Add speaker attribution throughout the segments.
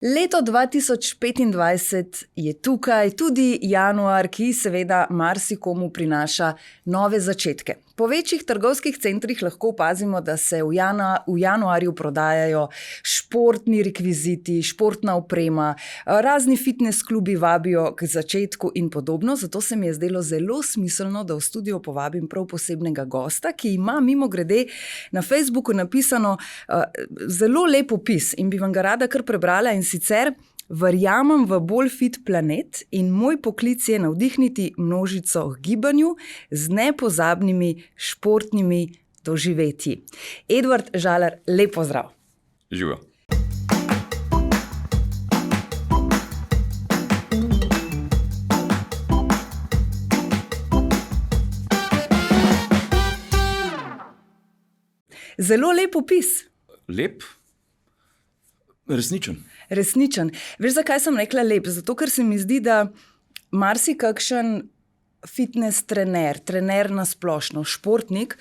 Speaker 1: Leto 2025 je tukaj, tudi januar, ki seveda marsikomu prinaša nove začetke. Po večjih trgovskih centrih lahko opazimo, da se v januarju prodajajo športni rekviziti, športna oprema, razni fitness klubi vabijo k začetku in podobno. Zato se mi je zdelo zelo smiselno, da v studio povabim prav posebnega gosta, ki ima mimogrede na Facebooku napisano zelo lep opis in bi vam ga rada kar prebrala, in sicer: verjamem v bolj fit planet in moj poklic je navdihniti množico k gibanju z nepozabnimi športnimi doživetji. Edvard Žalar, lep pozdrav.
Speaker 2: Živijo.
Speaker 1: Zelo lep opis.
Speaker 2: Lep, resničen.
Speaker 1: Resničen. Veš, zakaj sem rekla lep? Zato, ker se mi zdi, da marsikakšen fitness trener na splošno, športnik,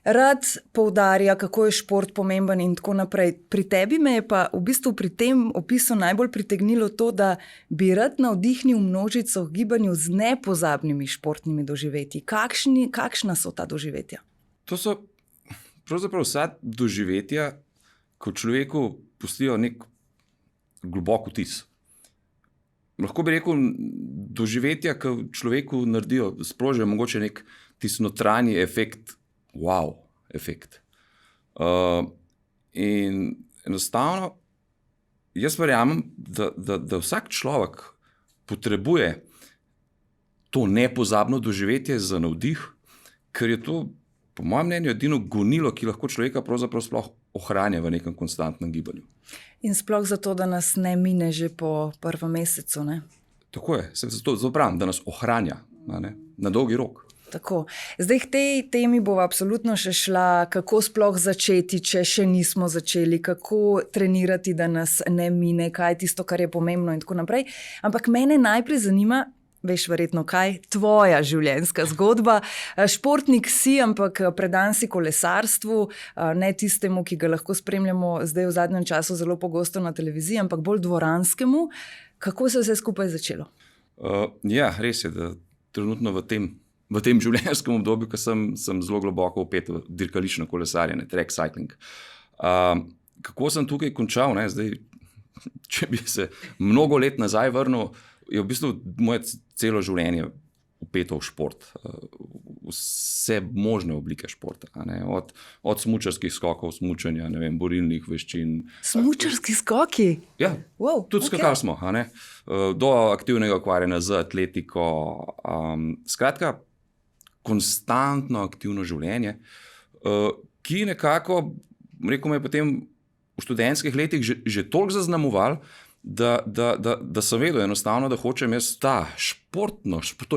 Speaker 1: rad poudarja, kako je šport pomemben in tako naprej. Pri tebi me je pa v bistvu pri tem opisu najbolj pritegnilo to, da bi rad navdihnil množico v gibanju z nepozabnimi športnimi doživetji. Kakšna so ta doživetja?
Speaker 2: To so pravzaprav vsa doživetja, ko človeku pustijo nek globok vtis. Lahko bi rekel, doživetja, ki človeku naredijo, sprožijo mogoče nek tisti notranji efekt, wow, efekt. In enostavno, jaz verjamem, da vsak človek potrebuje to nepozabno doživetje za navdih, ker je to, po mojem mnenju, edino gonilo, ki lahko človeka pravzaprav sploh ohranja v nekem konstantnem gibanju.
Speaker 1: In sploh zato, da nas ne mine že po prvem mesecu, ne?
Speaker 2: Tako je, zato pravim, da nas ohranja, na dolgi rok.
Speaker 1: Tako. Zdaj k tej temi bova absolutno še šla, kako sploh začeti, če še nismo začeli, kako trenirati, da nas ne mine, kaj je tisto, kar je pomembno in tako naprej. Ampak mene najprej zanima, veš verjetno kaj, tvoja življenjska zgodba. Športnik si, ampak predan si kolesarstvu, ne tistemu, ki ga lahko spremljamo zdaj v zadnjem času zelo pogosto na televiziji, ampak bolj dvoranskemu. Kako se je vse skupaj začelo?
Speaker 2: Ja, res je, da trenutno v tem življenjskem obdobju, ko sem zelo globoko vpet v dirkalično kolesarjenje, track cycling. Kako sem tukaj končal, ne? Zdaj, če bi se mnogo let nazaj vrnil, je v bistvu moje celo življenje vpeto v šport. Vse možne oblike športa. Od smučarskih skokov, smučanja, borilnih veščin.
Speaker 1: Smučarski skoki?
Speaker 2: Ja, wow, tudi skakali smo. Do aktivnega ukvarjanja z atletiko. Skratka, konstantno aktivno življenje, ki nekako, rekel me je potem v študentskih letih že toliko zaznamoval, da sem vedel enostavno, da hočem jaz to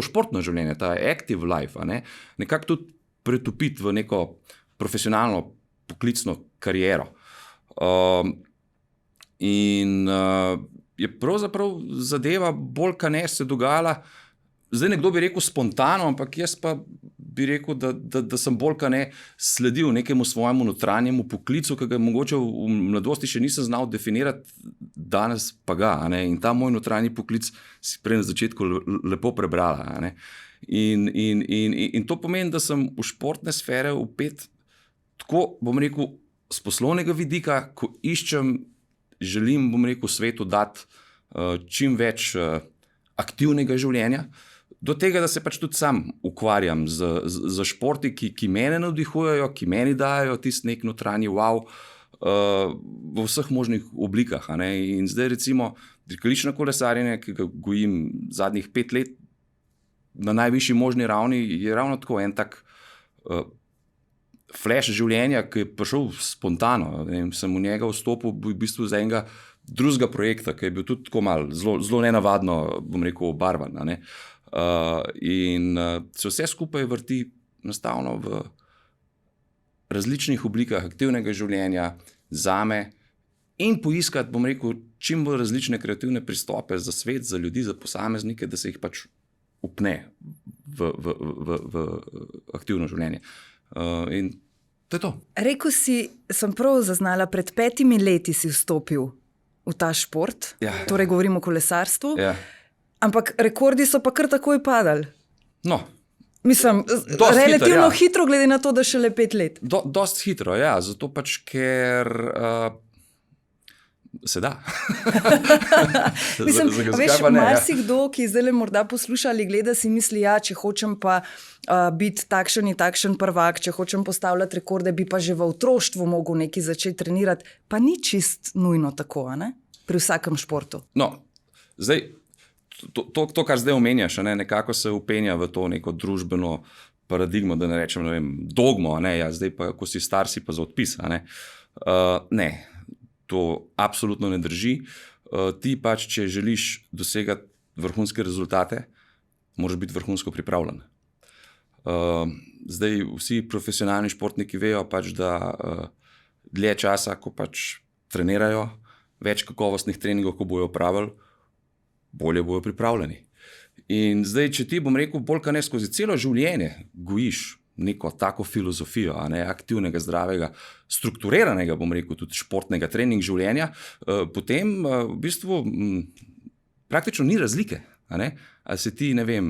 Speaker 2: športno življenje, ta active life, nekako tudi pretopiti v neko profesionalno poklicno kariero. In je pravzaprav zadeva bolj kaj se dogajala, zdaj nekdo bi rekel spontano, ampak jaz pa bi rekel, da sem bolj kaj sledil nekemu svojemu notranjemu poklicu, ki ga mogoče v mladosti še nisem znal definirati, danes pa ga. In ta moj notranji poklic si prej na začetku lepo prebrala. In to pomeni, da sem v športne sfere vpet tako, bom rekel, z poslovnega vidika, ko želim, bom rekel, svetu dati čim več aktivnega življenja, do tega, da se pač tudi sam ukvarjam z športi, ki mene navdihujejo, ki meni dajo tisti nek notranji wow v vseh možnih oblikah. In zdaj recimo dirkalično kolesarjenje, ki ga gojim zadnjih 5 let na najvišji možni ravni, je ravno tako en tak flash življenja, ki je prišel spontano. Sem v njega vstopil v bistvu z enega drugega projekta, ki je bil tudi tako malo, zelo nenavadno, bom rekel, obarvan. In se vse skupaj vrti enostavno v različnih oblikah aktivnega življenja zame in poiskati, bom rekel, čim bolj različne kreativne pristope za svet, za ljudi, za posameznike, da se jih pač upne v aktivno življenje. In to je to.
Speaker 1: Rekel si, sem prav zaznala, pred 5 leti si vstopil v ta šport,
Speaker 2: Ja.
Speaker 1: torej govorimo o kolesarstvu,
Speaker 2: Ja.
Speaker 1: ampak rekordi so pa kar takoj padali.
Speaker 2: No,
Speaker 1: Mislim,
Speaker 2: Dosti
Speaker 1: relativno
Speaker 2: hitro, ja.
Speaker 1: hitro, glede na to, da šele 5 let.
Speaker 2: dosti hitro, ja, zato pač, ker se da.
Speaker 1: Mislim,
Speaker 2: Zakaj
Speaker 1: veš,
Speaker 2: pa ne, ja.
Speaker 1: marsikdo, ki zdaj le morda posluša ali gleda, si misli, ja, če hočem pa biti takšen in takšen prvak, če hočem postavljati rekorde, bi pa že v otroštvu mogel nekaj začeti trenirati. Pa ni čist nujno tako, a ne? Pri vsakem športu.
Speaker 2: No, zdaj, to, kar zdaj omenjaš, a ne, nekako se upenja v to neko družbeno paradigmo, da ne rečem, ne vem, dogmo, a ne, ja, zdaj pa, ko si star, si pa za odpis, a ne. Ne, to absolutno ne drži. Ti pač, če želiš dosegati vrhunske rezultate, moraš biti vrhunsko pripravljen. Zdaj vsi profesionalni športniki vejo pač, da dlje časa, ko pač trenirajo, več kakovostnih treningov, ko bojo opravili, bolje bojo pripravljeni. In zdaj, če ti bom rekel, bolj kot ne skozi celo življenje gojiš neko tako filozofijo, a ne, aktivnega, zdravega, strukturiranega, bom rekel, tudi športnega trening življenja, potem v bistvu praktično ni razlike. A ne? Ali si ti, ne vem,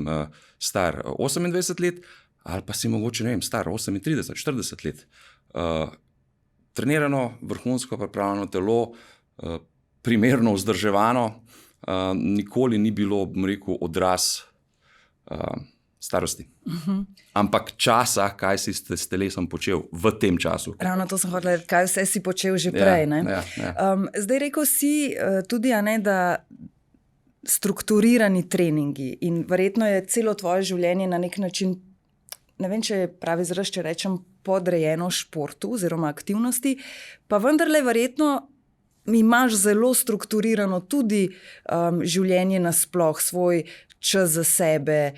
Speaker 2: star 28 let, ali pa si mogoče, ne vem, star 38, 40 let. Trenirano, vrhunsko pripravljeno telo, primerno vzdrževano, nikoli ni bilo, bom rekel, odraz starosti. Ampak časa, kaj si s telesom počel v tem času.
Speaker 1: Ravno to sem hotel reči, kaj vse si počel že prej.
Speaker 2: Ja.
Speaker 1: Zdaj rekel si tudi, a ne, da strukturirani treningi in verjetno je celo tvoje življenje na nek način, ne vem, če je pravi izraz, če rečem, podrejeno športu oziroma aktivnosti, pa vendarle verjetno imaš zelo strukturirano tudi življenje nasploh, svoj čas za sebe,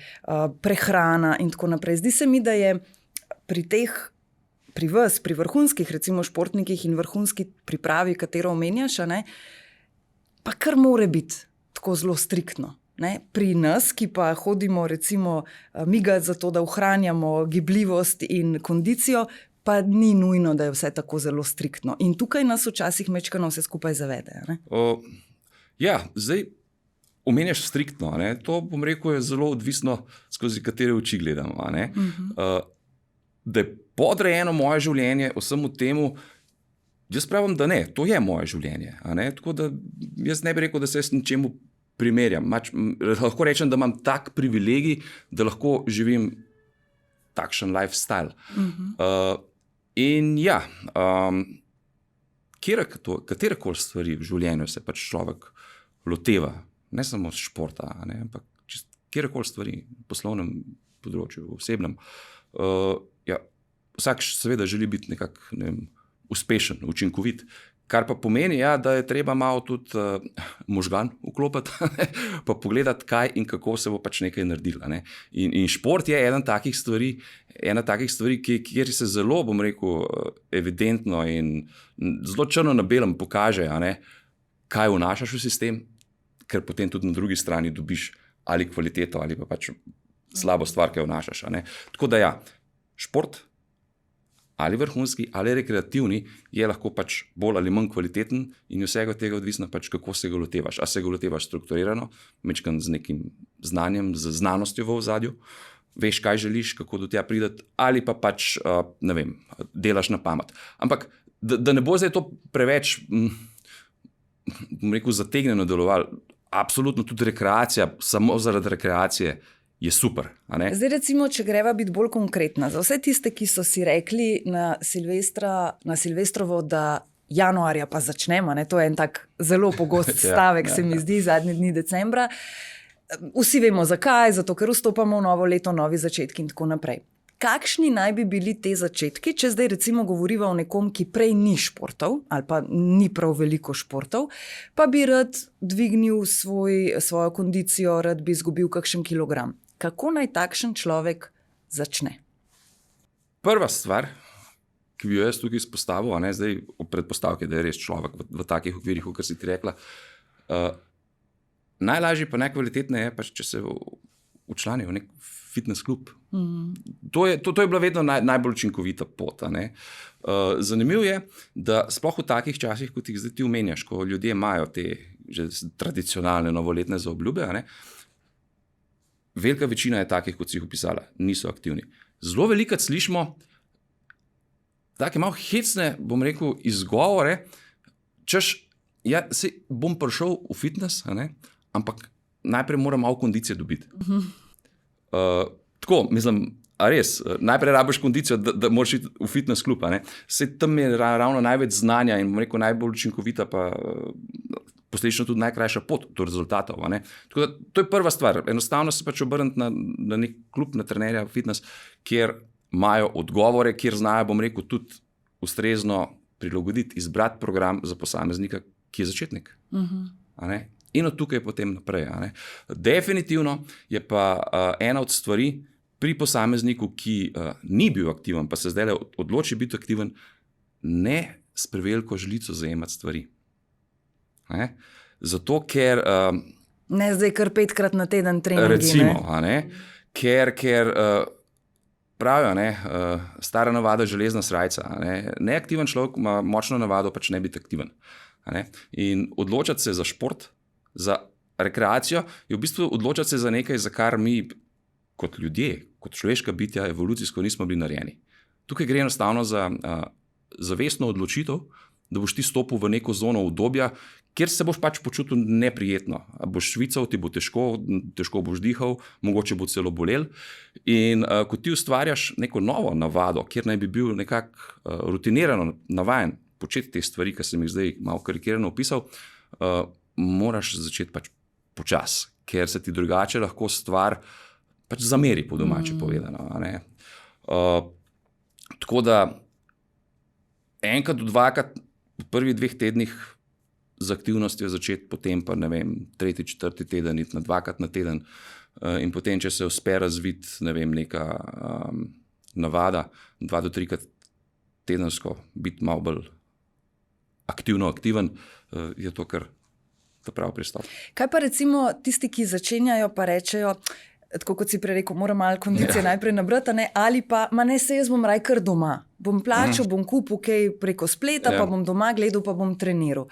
Speaker 1: prehrana in tako naprej. Zdi se mi, da je pri vas, pri vrhunskih recimo športnikih in vrhunski pripravi, katero omenjaš, a ne, pa kar more biti tako zelo striktno. Ne? Pri nas, ki pa hodimo recimo migati za to, da ohranjamo gibljivost in kondicijo, pa ni nujno, da je vse tako zelo striktno. In tukaj nas včasih mečkano vse skupaj zavede.
Speaker 2: Ja, zdaj omenjaš striktno. Ne? To, bom rekel, je zelo odvisno, skozi katere oči gledamo. Da je podrejeno moje življenje vsemu temu, jaz pravim, da ne, to je moje življenje. Tako da jaz ne bi rekel, da se s ničemu primerjam. Lahko rečem, da imam tak privilegij, da lahko živim takšen lifestyle. In ja, katerekoli stvari v življenju se pač človek loteva, ne samo športa, ampak katerekoli stvari v poslovnem področju, v osebnem. Ja, vsak seveda želi biti nekako, ne vem, uspešen, učinkovit, kar pa pomeni, ja, da je treba malo tudi možgan vklopiti, pa pogledati, kaj in kako se bo pač nekaj naredilo. In šport je ena takih stvari, kjer se zelo, bom rekel, evidentno in zelo črno na belem pokaže, kaj vnašaš v sistem, ker potem tudi na drugi strani dobiš ali kvaliteto, ali pa pač slabo stvar, ki jo vnašaš. Tako da ja, šport, ali vrhunski, ali rekreativni, je lahko pač bolj ali manj kvaliteten in vsega tega odvisno pač, kako se ga lotevaš. A se ga lotevaš strukturirano, mečkan z nekim znanjem, z znanostjo v ozadju, veš, kaj želiš, kako do tja prideti, ali pa pač, ne vem, delaš na pamet. Ampak, da ne bo zdaj to preveč, bom rekel, zategnjeno delovalo, absolutno tudi rekreacija, samo zaradi rekreacije, je super.
Speaker 1: Zdaj recimo, če greva biti bolj konkretna, za vse tiste, ki so si rekli na Silvestrovo, da januarja pa začnemo, to je en tak zelo pogost stavek, se mi zdi, zadnji dni decembra. Vsi vemo zakaj, zato ker vstopamo v novo leto, novi začetki in tako naprej. Kakšni naj bi bili te začetki, če zdaj recimo govoriva o nekom, ki prej ni športov ali pa ni prav veliko športov, pa bi rad dvignil svojo kondicijo, rad bi izgubil kakšen kilogram. Kako naj takšen človek začne?
Speaker 2: Prva stvar, ki bi jo jaz tukaj izpostavil, zdaj v predpostavki, da je res človek v takih okvirih, kot si ti rekla, najlažje pa najkvalitetneje je, če se včlani v nek fitness klub. To je bila vedno najbolj učinkovita pot. Zanimivo je, da sploh v takih časih, kot jih zdaj ti omenjaš, ko ljudje imajo te že tradicionalne novoletne zaobljube, velika večina je takih, kot si jih opisala, niso aktivni. Zelo velikokrat slišimo take malo hecne, bom rekel, izgovore, češ, ja, bom prišel v fitness, ampak najprej moram malo kondicije dobiti. Tako, mislim, a res, najprej rabiš kondicijo, da moraš iti v fitness klub. Saj tam je ravno največ znanja in, bom rekel, najbolj učinkovita pa posledično tudi najkrajša pot do rezultatov. Tako da, to je prva stvar. Enostavno se pač obrniti na nek klub, na trenerja fitness, kjer imajo odgovore, kjer znajo, bom rekel, tudi ustrezno prilagoditi, izbrati program za posameznika, ki je začetnik. In od tukaj potem naprej. Definitivno je pa ena od stvari pri posamezniku, ki ni bil aktiven, pa se zdaj odloči biti aktiven, ne s preveliko žlico zajemati stvari. Zato, ker...
Speaker 1: Ne zdaj kar 5-krat na teden treningi.
Speaker 2: Recimo, ker pravijo, stara navada, železna srajca. Neaktiven človek ima močno navado, pač ne biti aktiven. In odločati se za šport, za rekreacijo, je v bistvu odločati se za nekaj, za kar mi kot ljudje, kot človeška bitja, evolucijsko nismo bili narejeni. Tukaj gre enostavno za zavestno odločitev, da boš ti stopil v neko zono obdobja, kjer se boš pač počutil neprijetno. Boš švical, ti bo težko boš dihal, mogoče bo celo bolel. In ko ti ustvarjaš neko novo navado, kjer naj bi bil nekako rutinirano navajen početi te stvari, ki sem jih zdaj malo karikirano opisal, moraš začeti pač počasi, ker se ti drugače lahko stvar pač zameri, po domače povedano. Tako da enkrat do dvakrat v prvih 2 tednih z aktivnostjo začeti, potem pa, ne vem, 3., 4. teden iti na 2-krat na teden in potem, če se uspe razviti, ne vem, neka navada, 2 do 3-krat tedensko biti malo bolj aktiven, je to kar ta pravi pristop.
Speaker 1: Kaj pa recimo tisti, ki začenjajo pa rečejo, tako kot si prej rekel, moram malo kondicije najprej nabrati, ali pa, se jaz bom raj kar doma. Bom plačal, bom kupil kaj preko spleta, pa bom doma gledal, pa bom treniral.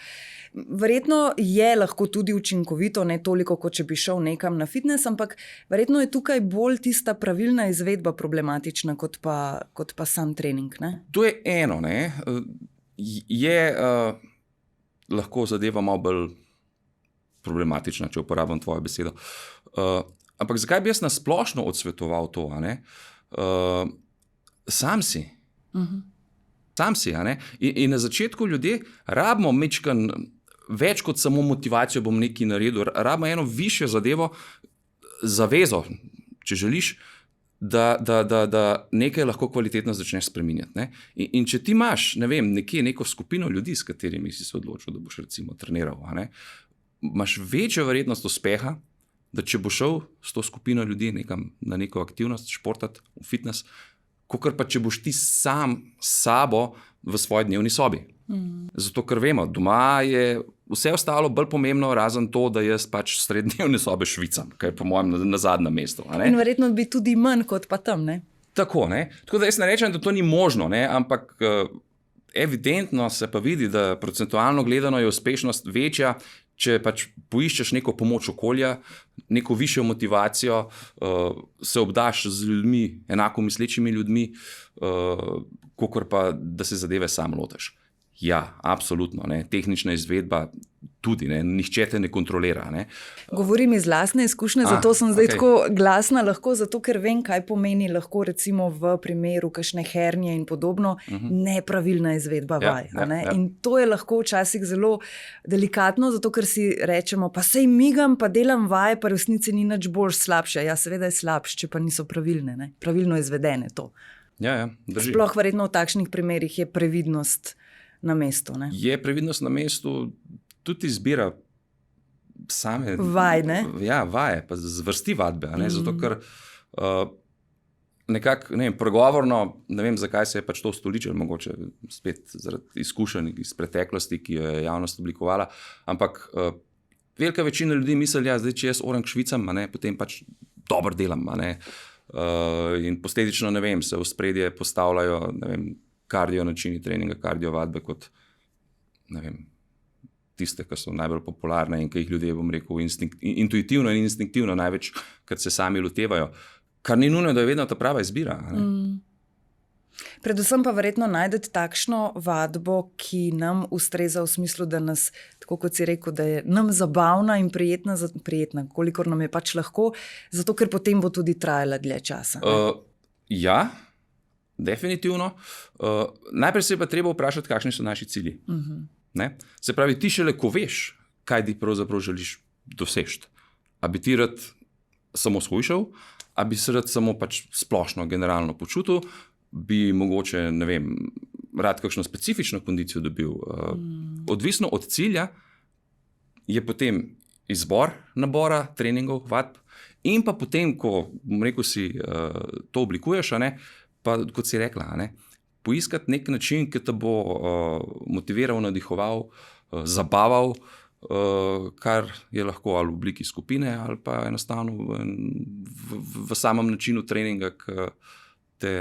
Speaker 1: Verjetno je lahko tudi učinkovito, ne toliko, kot če bi šel nekam na fitness, ampak verjetno je tukaj bolj tista pravilna izvedba problematična, kot pa sam trening.
Speaker 2: To je eno, je lahko zadeva malo bolj problematična, če uporabim tvojo besedo. Ampak zakaj bi jaz na splošno odsvetoval to? Sam si. Sam si. In na začetku ljudje rabimo mečkan več kot samo motivacijo, bom nekaj naredil, rabimo eno višjo zadevo, zavezo, če želiš, da nekaj lahko kvalitetno začneš spreminjati. In če ti imaš, ne vem, neko skupino ljudi, s katerimi si se odločil, da boš recimo treniral, imaš večjo verjetnost uspeha, da če bo šel s to skupino ljudi nekam na neko aktivnost, športati, v fitness, kakor pa če boš ti sam s sabo v svoji dnevni sobi. Zato, ker vemo, doma je vse ostalo bolj pomembno, razen to, da jaz pač sredi dnevne sobe švicam, kar je po mojem na zadnjem mestu.
Speaker 1: In verjetno bi tudi manj kot pa tam,
Speaker 2: Tako da jaz ne rečem, da to ni možno, ampak evidentno se pa vidi, da procentualno gledano je uspešnost večja, če pač poiščeš neko pomoč okolja, neko višjo motivacijo, se obdaš z ljudmi, enako mislečimi ljudmi, kakor pa, da se zadeve sam lotiš. Ja, absolutno. Tehnična izvedba tudi, nihče te ne kontrolira.
Speaker 1: Govorim iz lastne izkušnje, zato sem zdaj tako glasna, lahko zato, ker vem, kaj pomeni lahko recimo v primeru kakšne hernije in podobno, nepravilna izvedba vaj. In to je lahko včasih zelo delikatno, zato ker si rečemo, pa sej migam, pa delam vaje, pa resnici ni nič bolj slabše. Ja, seveda je slabše, če pa niso pravilne, pravilno izvedene to.
Speaker 2: Ja, drži.
Speaker 1: Sploh verjetno v takšnih primerih je previdnost na mestu.
Speaker 2: Je previdnost na mestu, tudi izbira same
Speaker 1: vaj,
Speaker 2: Ja, vaje, pa zvrsti vadbe, zato ker nekako, pregovorno, ne vem, zakaj se je pač to ustoličilo, mogoče spet zaradi izkušenj iz preteklosti, ki jo je javnost oblikovala, ampak velika večina ljudi misli, zdaj, če jaz orang švicam, potem pač dobro delam, In posledično, ne vem, se v spredje postavljajo, ne vem, kardio načini treninga, kardio vadbe kot, ne vem, tiste, ki so najbolj popularne in ki jih ljudje, bom rekel, intuitivno in instinktivno največkrat se sami lotevajo. Kar ni nujno, da je vedno ta prava izbira.
Speaker 1: Predvsem pa verjetno najdete takšno vadbo, ki nam ustreza v smislu, da nas, tako kot si rekel, da je nam zabavna in prijetna, kolikor nam je pač lahko, zato ker potem bo tudi trajala dlje časa.
Speaker 2: Ja, definitivno. Najprej se je pa treba vprašati, kakšni so naši cilji. Ne? Se pravi, ti šele, ko veš, kaj ti pravzaprav želiš doseči. A bi ti rad samo shujšal, a bi se rad samo pač splošno, generalno počutil, bi mogoče, ne vem, rad kakšno specifično kondicijo dobil. Odvisno od cilja je potem izbor nabora treningov, vadb in pa potem, ko, bom rekel, si to oblikuješ, pa kot si rekla, poiskati nek način, ki te bo motiviral, nadihoval, zabaval, kar je lahko ali v obliki skupine ali pa enostavno v samem načinu treninga, ki te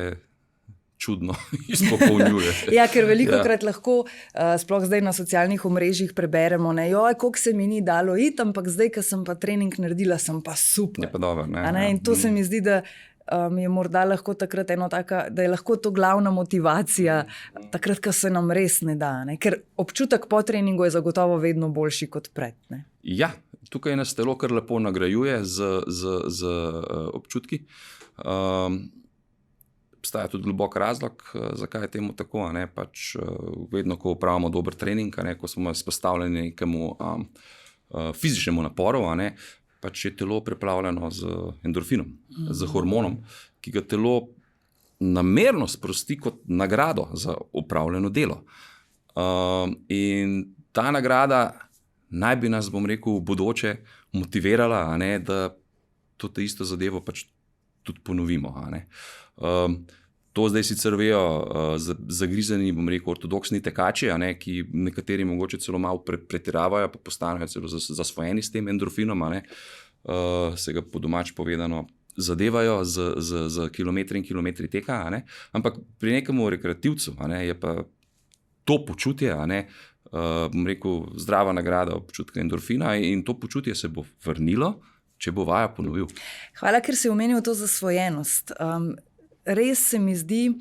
Speaker 2: čudno izpopolnjuje.
Speaker 1: Ja, ker velikokrat lahko, sploh zdaj na socialnih omrežjih preberemo, koliko se mi ni dalo iti, ampak zdaj, ko sem pa trening naredila, sem pa super.
Speaker 2: Je pa dobro,
Speaker 1: In to se mi zdi, da je morda lahko takrat da je lahko to glavna motivacija, takrat, ko se nam res ne da. Ker občutek po treningu je zagotovo vedno boljši kot pred.
Speaker 2: Ja, tukaj nas telo kar lepo nagrajuje z občutki. Obstaja tudi globok razlog, zakaj je temu tako. Pač, vedno, ko opravimo dober trening, ko smo izpostavljeni nekemu fizičnemu naporu, pač je telo preplavljeno z endorfinom, z hormonom, ki ga telo namerno sprosti kot nagrado za opravljeno delo. In ta nagrada naj bi nas, bom rekel, v bodoče motivirala, da to isto zadevo pač tudi ponovimo. To zdaj sicer vejo zagrizeni, bom rekel, ortodoksni tekači, ki nekateri mogoče celo malo pretiravajo, pa postanejo celo zasvojeni s tem endorfinom, se ga po domač povedano zadevajo z kilometri in kilometri teka, ampak pri nekemu rekreativcu je pa to počutje, bom rekel, zdrava nagrada občutka endorfina in to počutje se bo vrnilo, če bo vaja ponovil.
Speaker 1: Hvala, ker si omenil to zasvojenost. Res se mi zdi,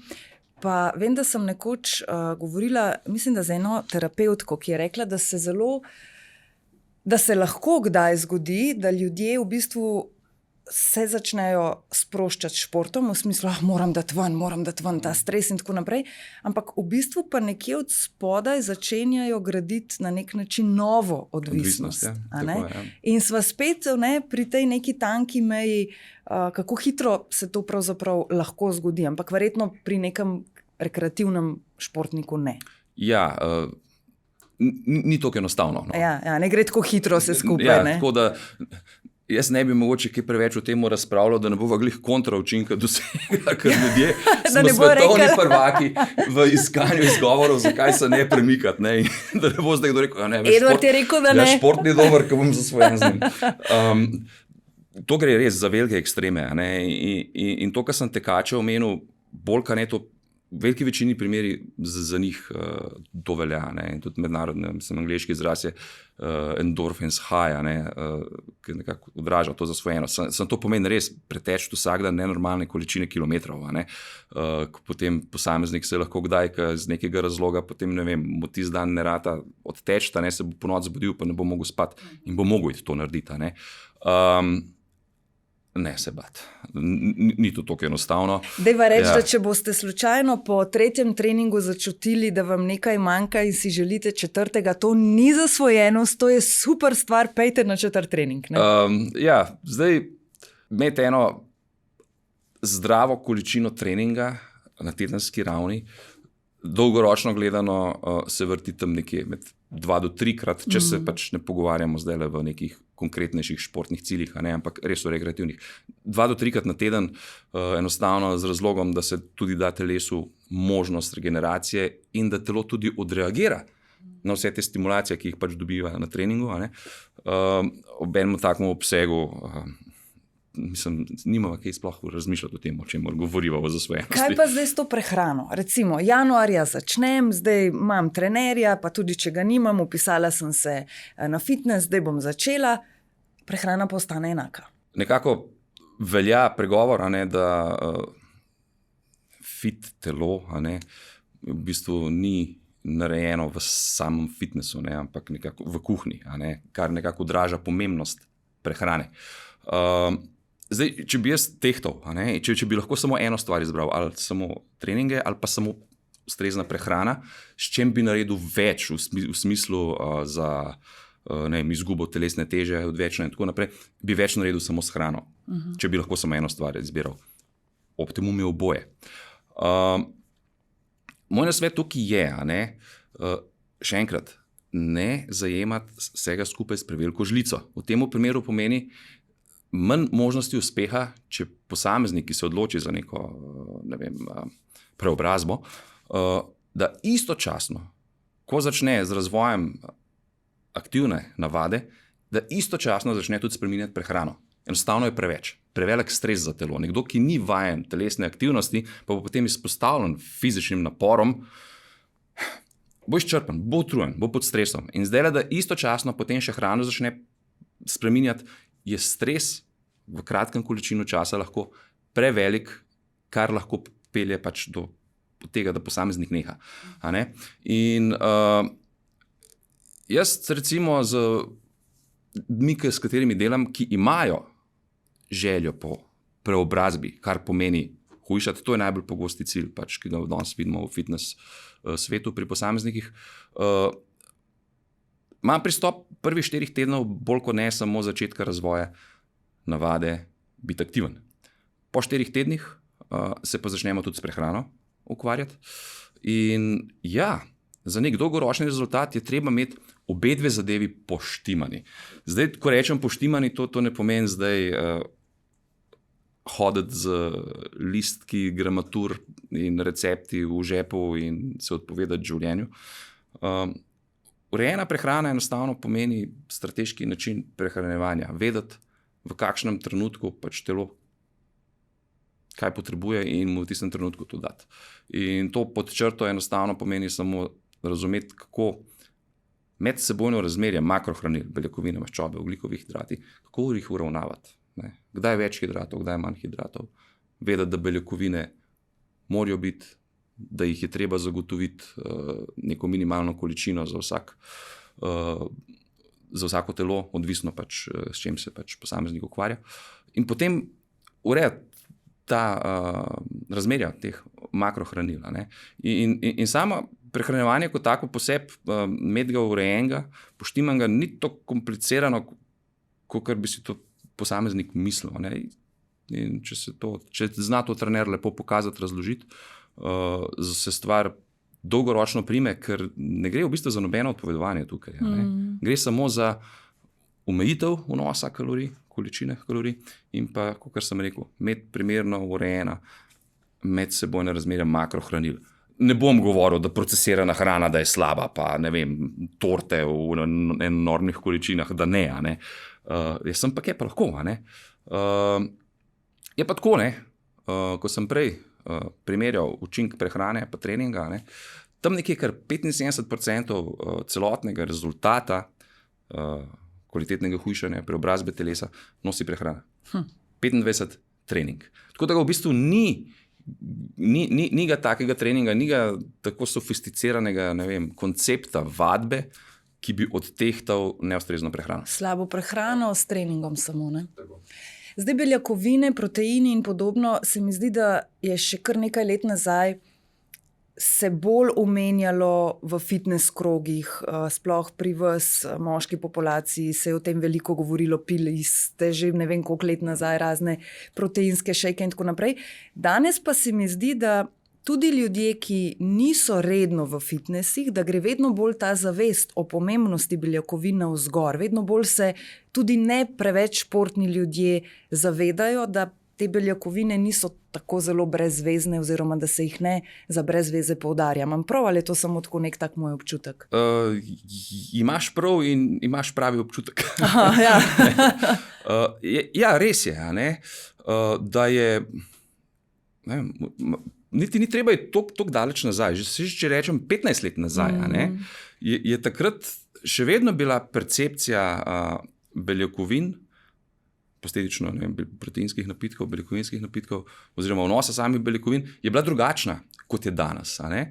Speaker 1: pa vem, da sem nekoč govorila, mislim, da z eno terapevtko, ki je rekla, da se lahko kdaj zgodi, da ljudje v bistvu se začnejo sproščati športom, v smislu, moram dati ven ta stres in tako naprej, ampak v bistvu pa nekje od spodaj začenjajo graditi na nek način novo odvisnost. In sva spet pri tej neki tanki meji, kako hitro se to pravzaprav lahko zgodi, ampak verjetno pri nekem rekreativnem športniku ne.
Speaker 2: Ja, ni tako enostavno.
Speaker 1: Ja, ne gre tako hitro vse skupaj.
Speaker 2: Ja, tako da jaz ne bi mogoče kaj preveč o tem razpravljal, da ne bo glih kontra učinka dosega, ker ljudje smo svetovni prvaki v iskanju izgovorov, zakaj se ne premikati. Da ne bo zdaj kdo rekel,
Speaker 1: Edvard je rekel, da ne.
Speaker 2: Šport ni dober, ko bom zasvojen z njim. To gre res za velike ekstreme. In to, kar sem tekače omenil, bolj ka ne to, v veliki večini primeri za njih to velja. In tudi mednarodni, angleški izraz je endorphins high, ki nekako odraža to zasvojenost. Sem to pomeni res preteči vsak dan nenormalne količine kilometrov. Potem posameznik se lahko kdaj iz nekega razloga, potem ne vem, mu tisti dan ne rata odteči, se bo ponoči zbudil, pa ne bo mogel spati in bo mogel iti to narediti. Ne se bati. Ni to tako enostavno.
Speaker 1: Dejva reči, da če boste slučajno po 3. treningu začutili, da vam nekaj manjka in si želite 4., to ni zasvojenost, to je super stvar, pejte na 4. trening.
Speaker 2: Ja, zdaj imeti eno zdravo količino treninga na tedenski ravni, dolgoročno gledano se vrti tam nekje med 2 do 3 krat, če se pač ne pogovarjamo zdaj v nekih konkretnejših športnih ciljih, ampak res v rekreativnih. 2 do 3 krat na teden, enostavno z razlogom, da se tudi da telesu možnost regeneracije in da telo tudi odreagira na vse te stimulacije, ki jih pač dobiva na treningu. Ob enem takemu obsegu mislim, nimamo kaj sploh razmišljati o tem, o čem govoriva o zasvojenosti.
Speaker 1: Kaj pa zdaj s to prehrano? Recimo, januarja začnem, zdaj imam trenerja, pa tudi če ga nimam, upisala sem se na fitness, zdaj bom začela, prehrana pa ostane enaka.
Speaker 2: Nekako velja pregovor, da fit telo v bistvu ni narejeno v samem fitnessu, ampak nekako v kuhinji, kar nekako odraža pomembnost prehrane. Zdaj, če bi jaz tehtal, če bi lahko samo eno stvar izbral, ali samo treninge, ali pa samo ustrezna prehrana, s čim bi naredil več v smislu za izgubo telesne teže, odvečno in tako naprej, bi več naredil samo s hrano, če bi lahko samo eno stvar izbiral. Optimum je oboje. Moj nasvet tukaj je, še enkrat, ne zajemati vsega skupaj s preveliko žlico. V tem primeru pomeni manj možnosti uspeha, če posameznik, ki se odloči za neko preobrazbo, da istočasno, ko začne z razvojem aktivne navade, da istočasno začne tudi spreminjati prehrano. Enostavno je preveč. Prevelik stres za telo. Nekdo, ki ni vajen telesne aktivnosti, pa bo potem izpostavljen fizičnim naporom, bo izčrpan, bo utrujen, bo pod stresom. In zdaj, da istočasno potem še hrano začne spreminjati, je stres v kratkem količinu časa lahko prevelik, kar lahko pelje pač do tega, da posameznik neha. In jaz recimo z ljudmi, s katerimi delam, ki imajo željo po preobrazbi, kar pomeni hujšati, to je najbolj pogosti cilj, pač, ki ga danes vidimo v fitness svetu pri posameznikih. Imam pristop prvih 4 tednov, bolj kot ne samo začetka razvoja navade biti aktiven. Po 4 tednih se pa začnemo tudi s prehrano ukvarjati. In ja, za nek dolgoročni rezultat je treba imeti obe dve zadevi poštimani. Zdaj, ko rečem poštimani, to ne pomeni zdaj hoditi z listki, gramatur in recepti v žepu in se odpovedati življenju. Urejena prehrana enostavno pomeni strateški način prehranjevanja. Vedeti, v kakšnem trenutku pač telo kaj potrebuje in mu v tistem trenutku to dati. In to pod črto enostavno pomeni samo razumeti, kako medsebojno razmerje makrohranil, beljakovine, maščobe, ogljikovih hidratov, kako jih uravnavati. Kdaj je več hidratov, kdaj je manj hidratov. Vedeti, da beljakovine morajo biti, da jih je treba zagotoviti neko minimalno količino za vsako telo, odvisno pač, s čim se pač posameznik ukvarja. In potem urejati ta razmerja teh makrohranil. In samo prehranjevanje kot tako poseb, imeti ga urejenega, poštimanega, ni to komplicirano, kot bi si to posameznik mislil. In če zna to trener lepo pokazati, razložiti, se stvar dolgoročno prime, ker ne gre v bistvu za nobeno odpovedovanje tukaj. Gre samo za omejitev vnosa kalorij, količine kalorij in pa, kot sem rekel, imeti primerno urejena medsebojna razmerja makrohranil. Ne bom govoril, da procesirana hrana, da je slaba, pa ne vem, torte v enormnih količinah, da ne. Jaz sem pa kaj pa lahko. Je pa tako, ko sem prej primerjal učinek prehrane pa treninga, tam nekje kar 75% celotnega rezultata kvalitetnega hujšanja, preobrazbe telesa nosi prehrana. 25 trening. Tako da ga v bistvu ni ga takega treninga, ni ga tako sofisticiranega, koncepta vadbe, ki bi odtehtal neustrezno prehrano.
Speaker 1: Slabo prehrano s treningom samo, ne? Zdaj beljakovine, proteini in podobno, se mi zdi, da je še kar nekaj let nazaj se bolj omenjalo v fitness krogih, sploh pri vas, moški populaciji, se je o tem veliko govorilo, pili ste že ne vem koliko let nazaj razne proteinske šejke in tako naprej. Danes pa se mi zdi, da tudi ljudje, ki niso redno v fitnessih, da gre vedno bolj ta zavest o pomembnosti beljakovin navzgor. Vedno bolj se tudi ne preveč športni ljudje zavedajo, da te beljakovine niso tako zelo brezvezne oziroma da se jih ne za brezveze poudarja. Imam prav ali je to samo tako nek tak moj občutek?
Speaker 2: Imaš prav in imaš pravi občutek.
Speaker 1: Aha, ja.
Speaker 2: Ja, res je, a ne, da je, ne vem, niti ni treba iti toliko daleč nazaj. Če rečem 15 let nazaj, a ne, je takrat še vedno bila percepcija beljakovin, posledično proteinskih napitkov, beljakovinskih napitkov, oziroma vnosa samih beljakovin, je bila drugačna, kot je danes. A ne?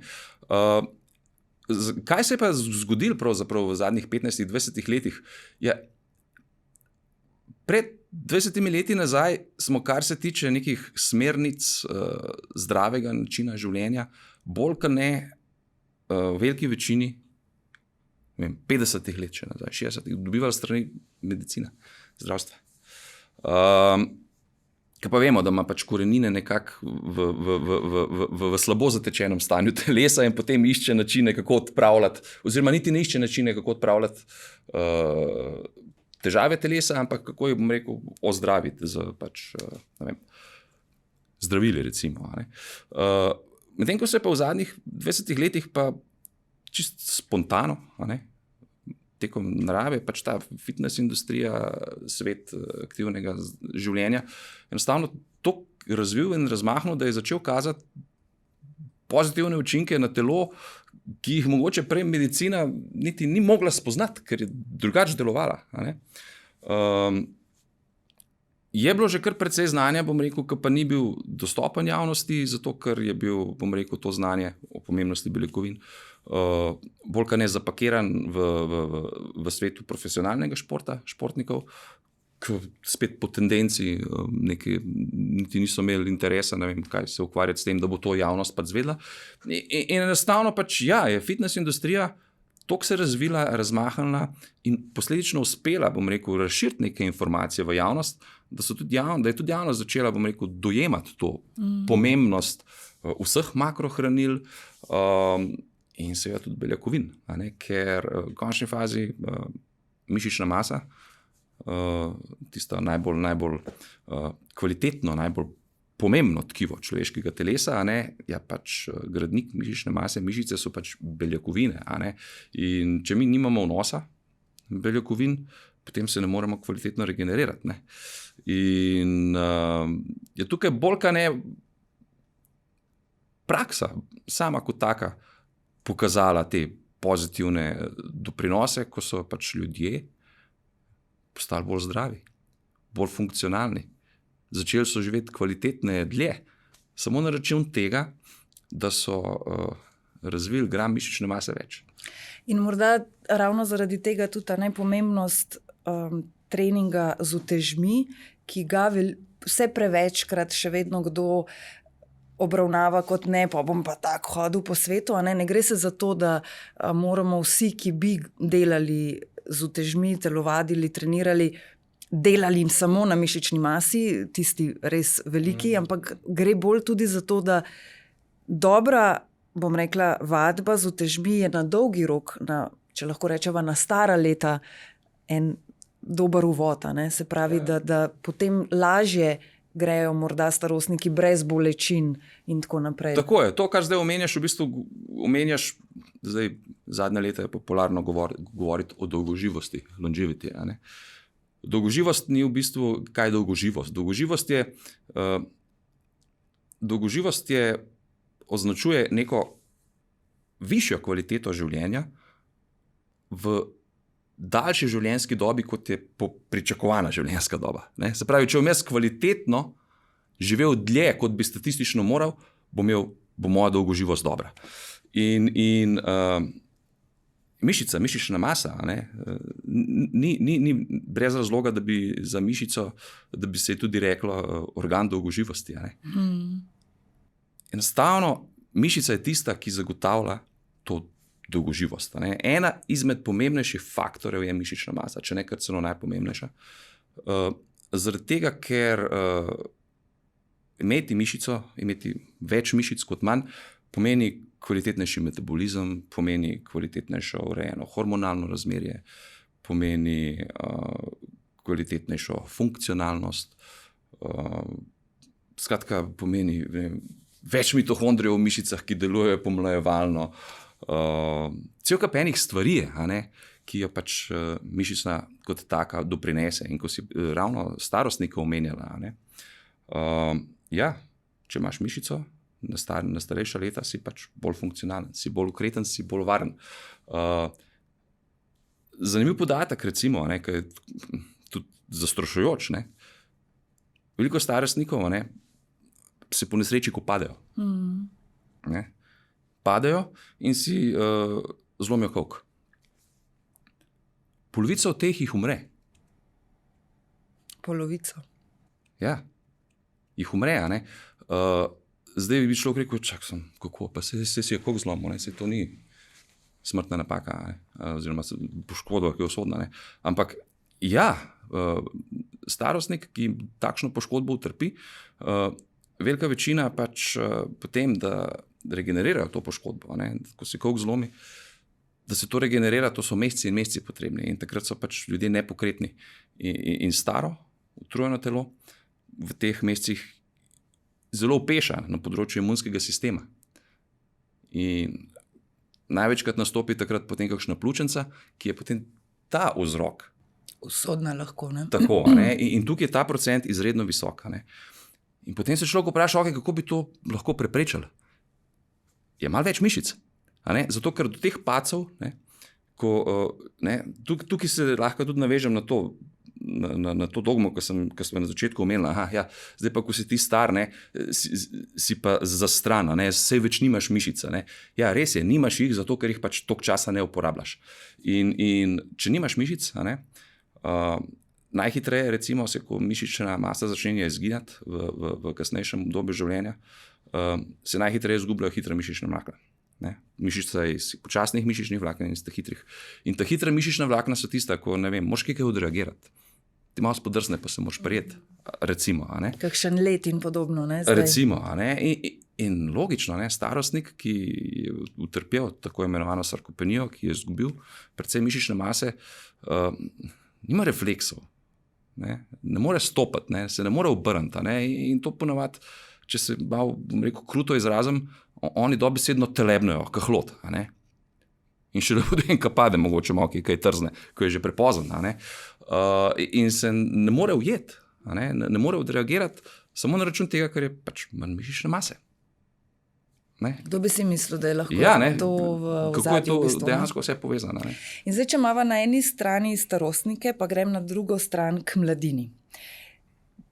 Speaker 2: Kaj se je pa zgodilo pravzaprav v zadnjih 15-20 letih? Ja, pred 20 leti nazaj smo, kar se tiče nekih smernic zdravega načina življenja, bolj kot ne v veliki večini, 50 let še nazaj, 60, dobivali strani medicine, zdravstva. Kaj pa vemo, da ima pač korenine nekako v slabo zatečenem stanju telesa in potem išče načine, kako odpravljati, oziroma niti ne išče načine, kako odpravljati težave telesa, ampak kako jih, bom rekel, ozdraviti z pač, ne vem, zdravili, recimo. Medtem ko se pa v zadnjih 20 letih pa čisto spontano, tekom narave, pač ta fitness industrija, svet aktivnega življenja, enostavno to razvil in razmahnil, da je začel kazati pozitivne učinke na telo, ki jih mogoče prej medicina niti ni mogla spoznati, ker je drugače delovala. Je bilo že kar precej znanja, bom rekel, ki pa ni bil dostopen javnosti, zato ker je bil, bom rekel, to znanje o pomembnosti beljakovin bolj kot ne zapakiran v svetu profesionalnega športa, športnikov, ki spet po tendenci niti niso imeli interesa, ne vem, kaj se ukvarjati s tem, da bo to javnost pač zvedla. In enostavno pač, ja, je fitness industrija toliko se razvila, razmahnila in posledično uspela, bom rekel, razširiti neke informacije v javnost, da je tudi javnost začela, bom rekel, dojemati to pomembnost vseh makrohranil in seveda tudi beljakovin, ker v končni fazi mišična masa, tisto najbolj kvalitetno, najbolj pomembno tkivo človeškega telesa, ja pač gradnik mišične mase, mišice so pač beljakovine. In če mi nimamo vnosa beljakovin, potem se ne moremo kvalitetno regenerirati. In je tukaj bolj kot ne praksa, sama kot taka, pokazala te pozitivne doprinose, ko so pač ljudje postali bolj zdravi, bolj funkcionalni. Začeli so živeti kvalitetne dlje, samo na račun tega, da so razvili gram mišične mase več.
Speaker 1: In morda ravno zaradi tega tudi ta nepomembnost treninga z utežmi, ki ga vse prevečkrat še vedno kdo obravnava kot ne, pa bom pa tako hodil po svetu. Ne gre se za to, da moramo vsi, ki bi delali z utežmi, telovadili, trenirali, delali samo na mišični masi, tisti res veliki, ampak gre bolj tudi za to, da dobra, bom rekla, vadba z utežmi je na dolgi rok, če lahko rečeva na stara leta, en dober uvod. Se pravi, da potem lažje grejo morda starostniki brez bolečin in tako naprej.
Speaker 2: Tako je. To, kar zdaj omenjaš, v bistvu omenjaš, zdaj zadnja leta je popularno govoriti o dolgoživosti, longevity. Dolgoživost ni v bistvu, kaj je dolgoživost? Dolgoživost označuje neko višjo kvaliteto življenja v daljši življenjski dobi, kot je pričakovana življenjska doba. Se pravi, če bom jaz kvalitetno živel dlje, kot bi statistično moral, bo moja dolgoživost dobra. In mišična masa, ni brez razloga, da bi za mišico, da bi se tudi reklo organ dolgoživosti. Enostavno, mišica je tista, ki zagotavlja to dolgoživost. Ena izmed pomembnejših faktorjev je mišična masa, če ne kar celo najpomembnejša. Zaradi tega, ker imeti mišico, imeti več mišic kot manj, pomeni kvalitetnejši metabolizem, pomeni kvalitetnejšo urejeno hormonalno razmerje, pomeni kvalitetnejšo funkcionalnost, skratka pomeni več mitohondrijev v mišicah, ki delujejo pomlajevalno. Cel kup enih stvari, ki jo pač mišica kot taka doprinese. In ko si ravno starostnika omenjala, ne, ja, če imaš mišico, na starejša leta si pač bolj funkcionalen, si bolj ukreten, si bolj varen. Zanimiv podatek, recimo, ne, ki je tudi zastrašujoč, ne. Veliko starostnikov, ne, se po nesreči, ko padejo. Ne, padejo in si zlomijo kolk. Polovica od teh jih umre.
Speaker 1: Polovico.
Speaker 2: Ja, jih umre, a ne. Zdaj bi človek rekel, kako, pa se je koliko zlomil, se to ni smrtna napaka, ne? Oziroma poškodba, ki je usodna. Ne? Ampak ja, starostnik, ki takšno poškodbo utrpi, velika večina pač potem, da regenerirajo to poškodbo, ne? Ko se koliko zlomi, da se to regenerira, to so meseci in meseci potrebni in takrat so pač ljudje nepokretni in staro, utrujeno telo v teh mesecih zelo opeša na področju imunskega sistema. In največkrat nastopi takrat potem kakšna pljučnica, ki je potem ta vzrok.
Speaker 1: Usodna lahko, ne?
Speaker 2: Tako, ne? In tukaj je ta procent izredno visok. Ne? In potem se človek vpraša, kako bi to lahko preprečili. Je malo več mišic. Zato, ker do teh padcev, tukaj se lahko tudi navežem na to, na to dogmo, ki smo na začetku omenili. Ja, zdaj pa, ko si ti star, ne, si pa zastran, saj več nimaš mišica. Ne. Ja, res je, nimaš jih, zato ker jih pač toliko časa ne uporabljaš. In če nimaš mišic, najhitreje, recimo, ko mišična masa začne izginjati v kasnejšem obdobju življenja, se najhitreje izgubljajo hitre mišične vlakna. Mišica je iz počasnih mišičnih vlaken in iz ta hitrih. In ta hitra mišična vlakna so tista, ko, ne vem, moraš kaj odreagirati. Ti malo spodrsne, pa se moraš prijeti, recimo.
Speaker 1: Kakšen let in podobno, ne?
Speaker 2: Zdaj. Recimo, in logično, starostnik, ki je utrpel tako imenovano sarkopenijo, ki je izgubil precej mišične mase, nima refleksov, ne more stopati, se ne more obrniti. In to ponavadi, če se malo, bom rekel, kruto izrazim, oni dobesedno telebnejo, kahlot. In še da potem, ko pade, mogoče malo kaj trzne, ko je že prepozen. In se ne more ujeti, ne more odreagirati samo na račun tega, ker je pač manj mišične mase.
Speaker 1: Kdo bi si mislil, da je lahko to v
Speaker 2: kako
Speaker 1: ozadju?
Speaker 2: Je to
Speaker 1: v bistvu,
Speaker 2: dejansko vse povezano.
Speaker 1: In zdaj, če imamo na eni strani starostnike, pa grem na drugo stran k mladini.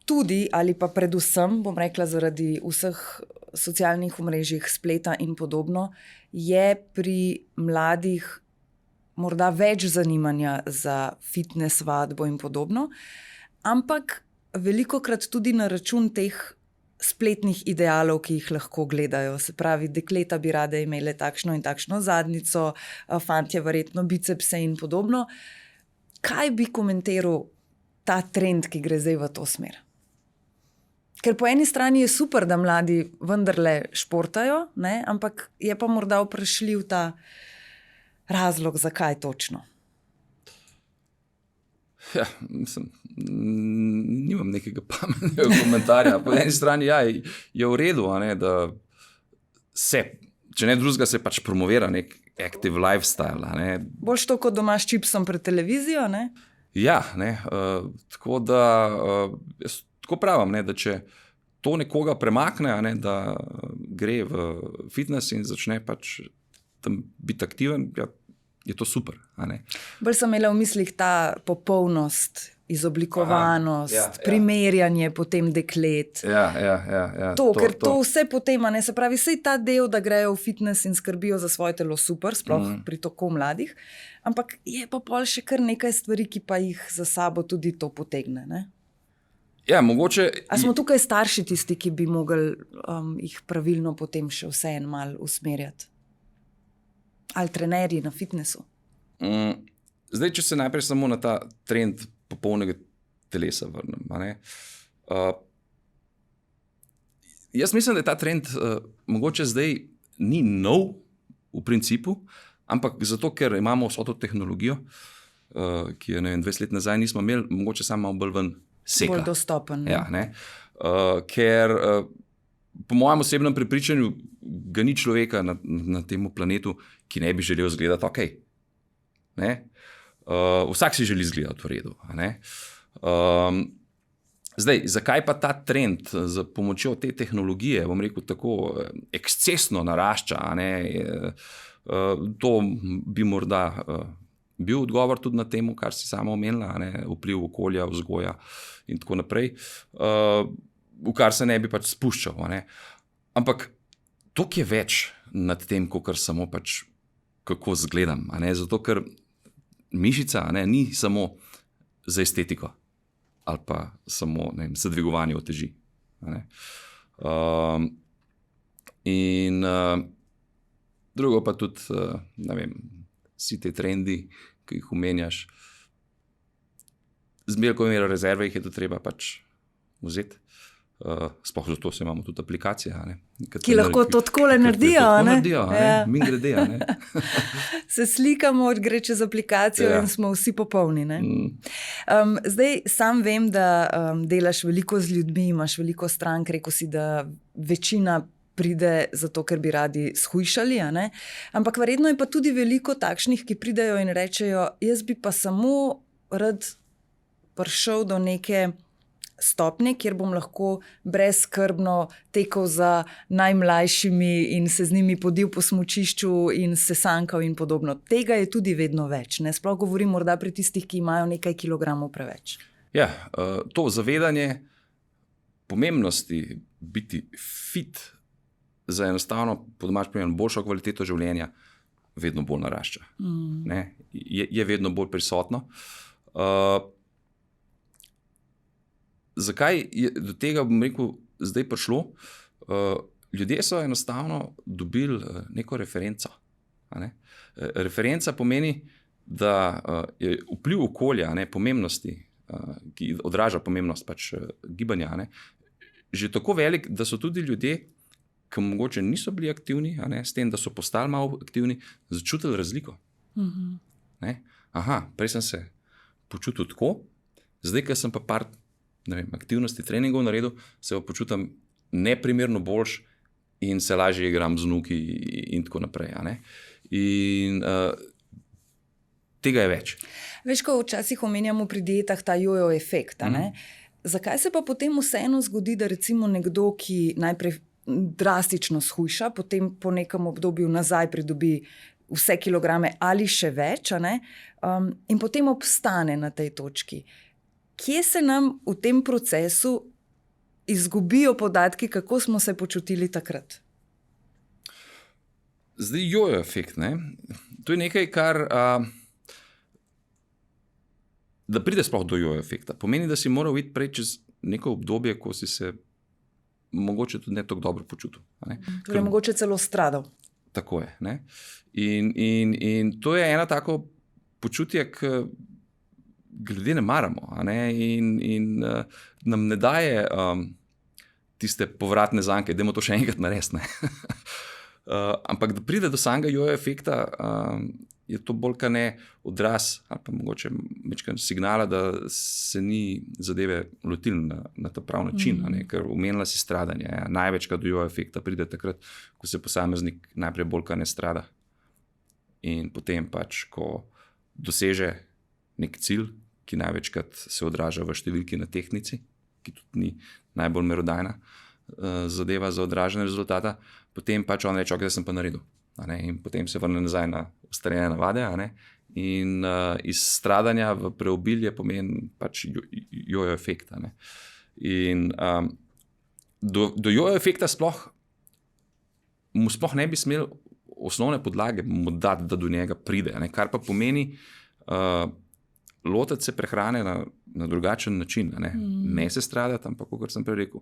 Speaker 1: Tudi ali pa predvsem, bom rekla, zaradi vseh socialnih omrežjih, spleta in podobno, je pri mladih morda več zanimanja za fitness, vadbo in podobno, ampak velikokrat tudi na račun teh spletnih idealov, ki jih lahko gledajo. Se pravi, dekleta bi rade imele takšno in takšno zadnjico, fantje verjetno bicepse in podobno. Kaj bi komentiral ta trend, ki gre zdaj v to smer? Ker po eni strani je super, da mladi vendarle športajo, ampak je pa morda vprašljiv ta razlog, zakaj točno.
Speaker 2: Ja, mislim, nimam nekega pametnega komentarja. Po eni strani je v redu, da se, če ne drugega, se pač promovira nek active lifestyle.
Speaker 1: Boljš to, kot doma s čipsom pred televizijo, ne?
Speaker 2: Ja, tako da jaz tako pravim, da če to nekoga premakne, da gre v fitness in začne pač tam biti aktiven, je to super.
Speaker 1: Bolj sem imela v mislih ta popolnost, izoblikovanost, primerjanje potem deklet.
Speaker 2: Ja.
Speaker 1: Ker to vse potem, se pravi, sej ta del, da grejo v fitness in skrbijo za svoje telo, super, sploh pri tako mladih, ampak je pa pol še kar nekaj stvari, ki pa jih za sabo tudi to potegne, ne?
Speaker 2: Ja, mogoče.
Speaker 1: A smo tukaj starši tisti, ki bi mogli jih pravilno potem še vseeno malo usmerjati? Ali trenerji na fitnessu?
Speaker 2: Zdaj, če se najprej samo na ta trend popolnega telesa vrnem. Jaz mislim, da je ta trend mogoče zdaj ni nov v principu, ampak zato, ker imamo vso to tehnologijo, ki jo 20 let nazaj nismo imeli, mogoče samo malo bolj ven seka.
Speaker 1: Bolj dostopen.
Speaker 2: Ja, ker po mojem osebnem prepričanju ga ni človeka na tem planetu, ki ne bi želel izgledati ok. Vsak si želi izgledati v redu. A ne? Zdaj, zakaj pa ta trend za pomočjo te tehnologije, bom rekel, tako ekscesno narašča? A ne? To bi morda bil odgovor tudi na temu, kar si sama omenila, a ne? Vpliv okolja, vzgoja in tako naprej, v kar se ne bi pač spuščal. A ne? Ampak toliko je več nad tem, kot samo pač kako izgledam. A ne? Zato, ker mišica, a ne, ni samo za estetiko ali pa samo, ne vem, za dvigovanje uteži. In drugo pa tudi, ne vem, vsi te trendi, ki jih omenjaš, zmeraj, ko imamo rezerve, jih je to treba pač vzeti. Sploh zato se imamo tudi aplikacije,
Speaker 1: ki lahko to takole naredijo.
Speaker 2: Mi grede.
Speaker 1: Se slikamo, gre čez aplikacijo in smo vsi popolni. Zdaj, sam vem, da delaš veliko z ljudmi, imaš veliko strank, rekel si, da večina pride zato, ker bi radi shujšali, ampak verjetno je pa tudi veliko takšnih, ki pridejo in rečejo, jaz bi pa samo rad prišel do neke stopnje, kjer bom lahko brezskrbno tekel za najmlajšimi in se z njimi podil po smučišču in se sankal in podobno. Tega je tudi vedno več. Sploh govorim morda pri tistih, ki imajo nekaj kilogramov preveč.
Speaker 2: Ja, to zavedanje pomembnosti biti fit za enostavno, po domač povedano, boljšo kvaliteto življenja vedno bolj narašča. Je vedno bolj prisotno. Zakaj je do tega, bom rekel, zdaj prišlo? Ljudje so enostavno dobili neko referenco. Referenca pomeni, da je vpliv okolja, pomembnosti, ki odraža pomembnost pač gibanja, že tako velik, da so tudi ljudje, ki mogoče niso bili aktivni, s tem, da so postali malo aktivni, začutili razliko. Aha, prej sem se počutil tako, zdaj, ker sem pa par aktivnosti treningov naredil, se počutim neprimerno boljš in se lažje igram z vnuki in tako naprej. In tega je več.
Speaker 1: Veš, ko včasih omenjamo pri dietah ta jojo efekt. Zakaj se pa potem vseeno zgodi, da recimo nekdo, ki najprej drastično shujša, potem po nekem obdobju nazaj pridobi vse kilograme ali še več, in potem obstane na tej točki? Kje se nam v tem procesu izgubijo podatki, kako smo se počutili takrat?
Speaker 2: Zdaj, jojo efekt, to je nekaj, kar da pride sploh do jojo efekta. Pomeni, da si moral iti prej čez neko obdobje, ko si se mogoče tudi ne tako dobro počutil.
Speaker 1: Torej, mogoče celo stradal.
Speaker 2: Tako je. In to je eno tako počutje, ki ljudje ne maramo, in nam ne daje tiste povratne zanke, dajmo to še enkrat narediti. Ampak da pride do samega jojo efekta, je to bolj kot ne odraz ali pa mogoče majčkeno signala, da se ni zadeve lotili na ta prav način, ker omenila si stradanje. Največkrat do jojo efekta pride takrat, ko se posameznik najprej bolj kot ne strada in potem pač, ko doseže nek cilj, ki največkrat se odraža v številki na tehtnici, ki tudi ni najbolj merodajna zadeva za odražanje rezultata, potem pač on reče, da sem pa naredil. In potem se vrne nazaj na ustaljene navade. In iz stradanja v preobilje pomeni pač jojo efekt. In do jojo efekta mu sploh ne bi smel osnovne podlage mu dati, da do njega pride. Kar pa pomeni lotiti se prehrane na drugačen način. Ne se stradati, ampak, kot sem prej rekel,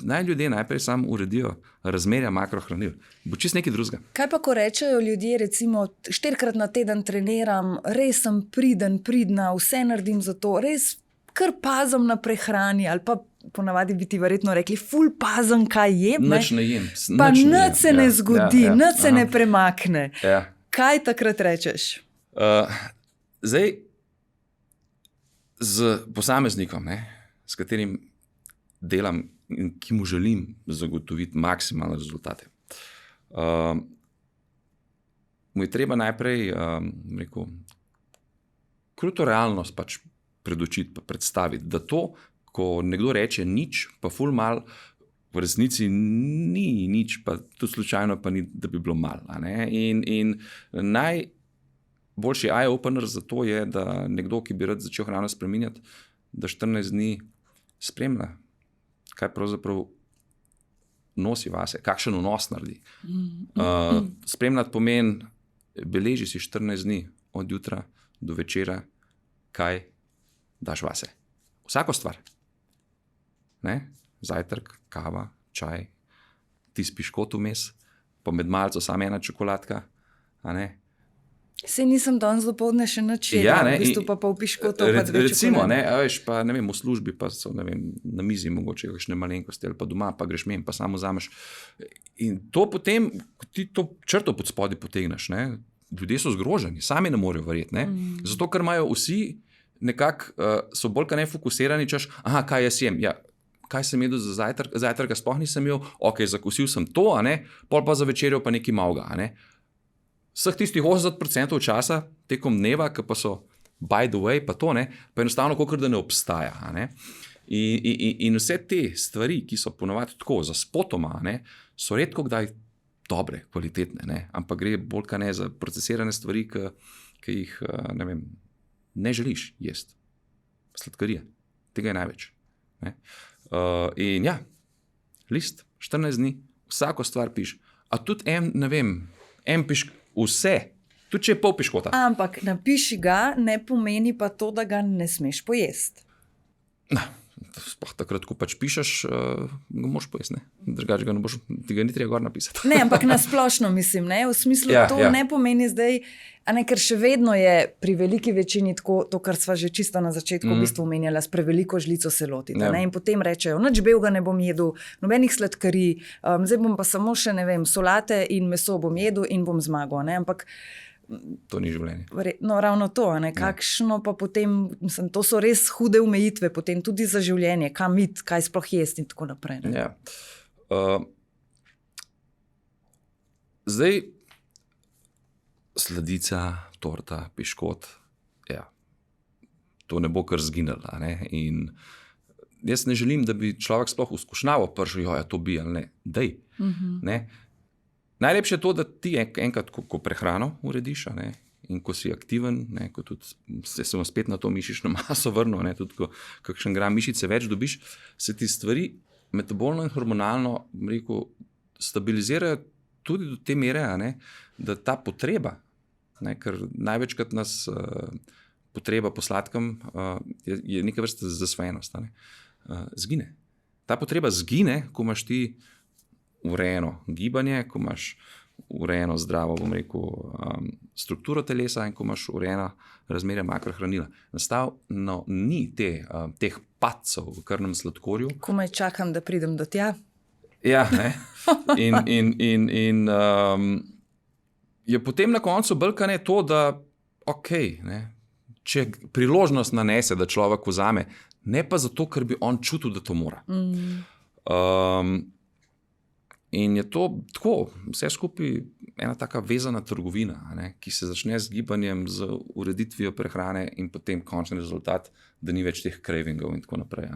Speaker 2: naj ljudje najprej sam uredijo razmerja makrohranil. Bo čisto nekaj drugega.
Speaker 1: Kaj pa, ko rečejo ljudje, recimo 4-krat na teden treniram, res sem pridna, vse naredim za to, res kar pazim na prehrani, ali pa ponavadi bi ti verjetno rekli, ful pazim, kaj jem.
Speaker 2: Nič ne jem.
Speaker 1: Pa nič se ne zgodi, nič se ne premakne.
Speaker 2: Ja.
Speaker 1: Kaj takrat rečeš?
Speaker 2: Zdaj, z posameznikom, s katerim delam in ki mu želim zagotoviti maksimalne rezultate, mu je treba najprej kruto realnost pač predočiti, pa predstaviti, da to, ko nekdo reče nič, pa ful mal, v resnici ni nič, pa tudi slučajno pa ni, da bi bilo malo. In najboljši eye-opener za to je, da nekdo, ki bi rad začel hrano spreminjati, da 14 dni spremlja, kaj pravzaprav nosi vase, kakšen vnos naredi. Spremljati pomeni, beleži si 14 dni od jutra do večera, kaj daš vase. Vsako stvar. Zajtrk, kava, čaj, ti piškot vmes, pa med malco samo ena čokoladka.
Speaker 1: Sej nisem danes dopoldne še nič jedla, v bistvu pa pol piškotov, pa dve
Speaker 2: recimo,
Speaker 1: čokolade.
Speaker 2: veš, pa ne vem, v službi pa so, ne vem, na mizi mogoče kakšne malenkosti, ali pa doma, pa greš mimo, pa samo vzameš. In to potem, ti to črto pod spodaj potegneš, ljudje so zgroženi, sami ne morejo verjeti, zato ker imajo vsi nekako, so bolj kaj ne fokusirani, češ, kaj jaz jem, ja, kaj sem jedel za zajtrka sploh nisem imel, ok, zakusil sem to, pol pa za večerjo pa nekaj malega, Vseh tistih 80% časa tekom dneva, ki pa so by the way, pa to, pa enostavno kakor da ne obstaja. In vse te stvari, ki so ponovadi tako za spotoma, so redko kdaj dobre, kvalitetne, ampak gre bolj kaj ne za procesirane stvari, ki jih ne želiš jesti. Sladkarije. Tega je največ. In ja, list, 14 dni, vsako stvar piš. A tudi en piš, vse, tudi če je pol piškota.
Speaker 1: Ampak napiši ga, ne pomeni pa to, da ga ne smeš pojesti.
Speaker 2: Sploh takrat, ko pač pišeš, ga moraš pojesti, drugače ga ne boš, ti ga ni treba gor napisati.
Speaker 1: Ne, ampak nasplošno mislim, v smislu, to ne pomeni zdaj, ker še vedno je pri veliki večini tako, to, kar sva že čisto na začetku v bistvu omenjala, s preveliko žlico se lotiti. In potem rečejo, nič belega ne bom jedel, nobenih sladkarij, zdaj bom pa samo še, solate in meso bom jedel in bom zmagal, ampak
Speaker 2: to ni življenje.
Speaker 1: No, ravno to, kakšno pa potem, to so res hude omejitve, potem tudi za življenje, kam iti, kaj sploh jesti in tako naprej.
Speaker 2: Ja. Zdaj, sladica, torta, piškot, to ne bo kar zginilo. In jaz ne želim, da bi človek sploh uskušnjavo prišel, to bi ali ne, dej. Najlepše je to, da ti enkrat, ko prehrano urediš, in ko si aktiven, ko tudi se spet na to mišično maso vrnil, tudi ko kakšen gram mišice več dobiš, se ti stvari metabolno in hormonalno, stabilizirajo tudi do te mere, da ta potreba, ker največkrat nas potreba po sladkem je neka vrsta zasvojenost, zgine. Ta potreba zgine, ko imaš ti urejeno gibanje, ko imaš urejeno zdravo, strukturo telesa in ko imaš urejeno razmerje makrohranila. Enostavno ni teh padcev v krvnem sladkorju.
Speaker 1: Komaj čakam, da pridem do tja.
Speaker 2: Ja, in je potem na koncu bolj to, da če priložnost nanese, da človek vzame, ne pa zato, ker bi on čutil, da to mora. In je to tako, vse skupaj ena taka vezana trgovina, ki se začne z gibanjem, z ureditvijo prehrane in potem končni rezultat, da ni več teh cravingov in tako naprej.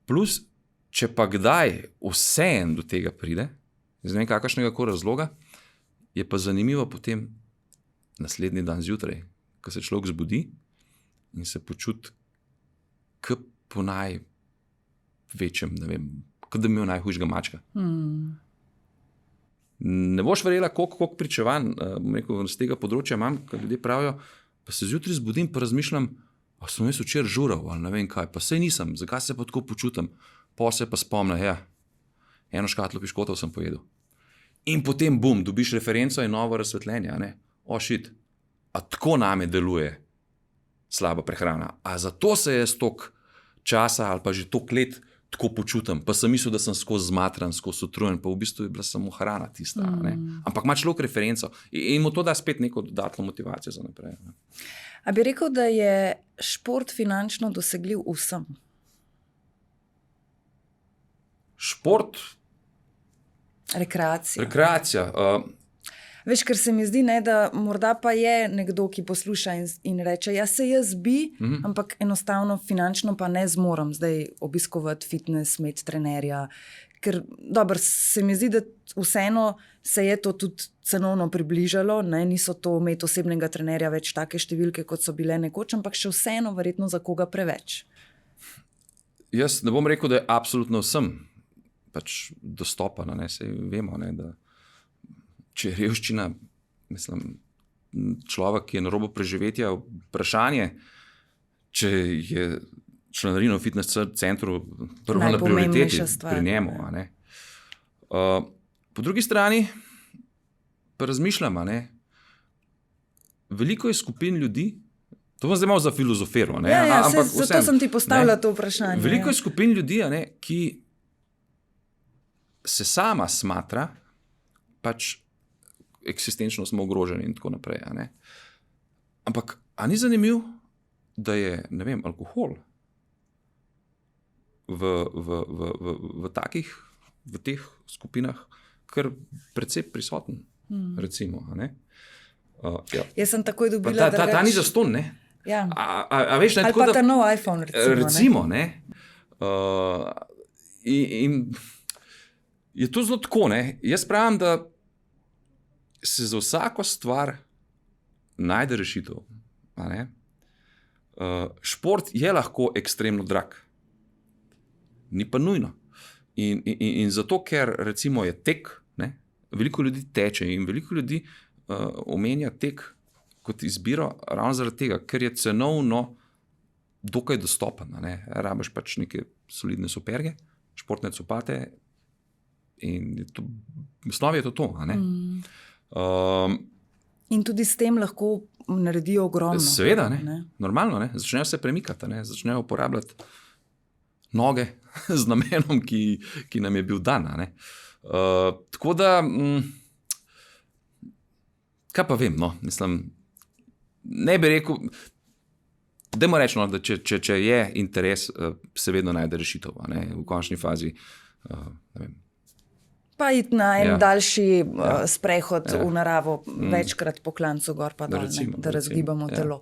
Speaker 2: Plus, če pa kdaj vseeno do tega pride, iz ne vem kakšnega razloga, je pa zanimivo potem naslednji dan zjutraj, ko se človek zbudi in se počuti kot po največjem, kot da bi imel najhujšega mačka. Ne boš verjela, koliko pričevanj z tega področja imam, ko ljudje pravijo, pa se zjutraj zbudim, pa razmišljam, sem jaz včeraj žural ali ne vem kaj, pa sej nisem, zakaj se pa tako počutim? Pa se pa spomnim, eno škatlo piškotov sem pojedel. In potem bum, dobiš referenco in novo razsvetljenje. Shit, a tako name deluje slaba prehrana. A zato se jaz toliko časa ali pa že toliko let tako počutim, pa sem mislil, da sem skozi zmatran, skozi utrujen, pa v bistvu je bila samo hrana tista. Ampak ima človek referenco in mu to da spet neko dodatno motivacijo za naprej.
Speaker 1: A bi rekel, da je šport finančno dosegljiv vsem?
Speaker 2: Šport?
Speaker 1: Rekreacija. Veš, ker se mi zdi, ne, da morda pa je nekdo, ki posluša in reče, ja se jaz bi, ampak enostavno finančno pa ne zmorem zdaj obiskovati fitness, imeti trenerja. Ker dobro, se mi zdi, da vseeno se je to tudi cenovno približalo, ne? Niso to imeti osebnega trenerja več take številke, kot so bile nekoč, ampak še vseeno verjetno za koga preveč.
Speaker 2: Jaz ne bom rekel, da je absolutno vsem pač dostopana, ne, sej vemo, ne, da če je revščina, mislim, človek, ki je na robu preživetja, vprašanje, če je članarina v fitness centru prva na prioriteti pri njemu. A ne. Po drugi strani pa razmišljam, a ne, veliko je skupin ljudi, to bom zdaj malo za filozofero, ne, ampak
Speaker 1: zato sem ti postavila to vprašanje.
Speaker 2: Veliko je skupin ljudi, a ne, ki se sama smatra, pač eksistenčno smo ogroženi in tako naprej. A ne. Ampak, a ni zanimiv, da je, ne vem, alkohol v teh skupinah kar precej prisoten, recimo. A ne. Ja.
Speaker 1: Jaz sem takoj dobila
Speaker 2: ta ni zastonj, ne?
Speaker 1: Ja.
Speaker 2: A veš, ne,
Speaker 1: ali pa ta nov iPhone,
Speaker 2: recimo, ne? In je to zelo tako, ne? Jaz pravim, da se za vsako stvar najde rešitev. A ne? Šport je lahko ekstremno drag. Ni pa nujno. In zato, ker recimo je tek, ne? Veliko ljudi teče in veliko ljudi omenja tek kot izbiro ravno zaradi tega, ker je cenovno dokaj dostopen. Ne? Rabiš pač neke solidne superge, športne copate in v osnovi je to. A ne?
Speaker 1: In tudi s tem lahko naredijo ogromno.
Speaker 2: Seveda, ne? Normalno, ne? Začnejo se premikati, ne? Začnejo uporabljati noge z namenom, ki nam je bil dan. Ne? Tako da, kaj pa vem, no? Mislim, ne bi rekel, dajmo reči, no, da če je interes, se vedno najde rešitev, a ne? V končni fazi, ne vem.
Speaker 1: Pa iti na en daljši sprehod v naravo, večkrat po klancu gor pa dol, da razgibamo telo.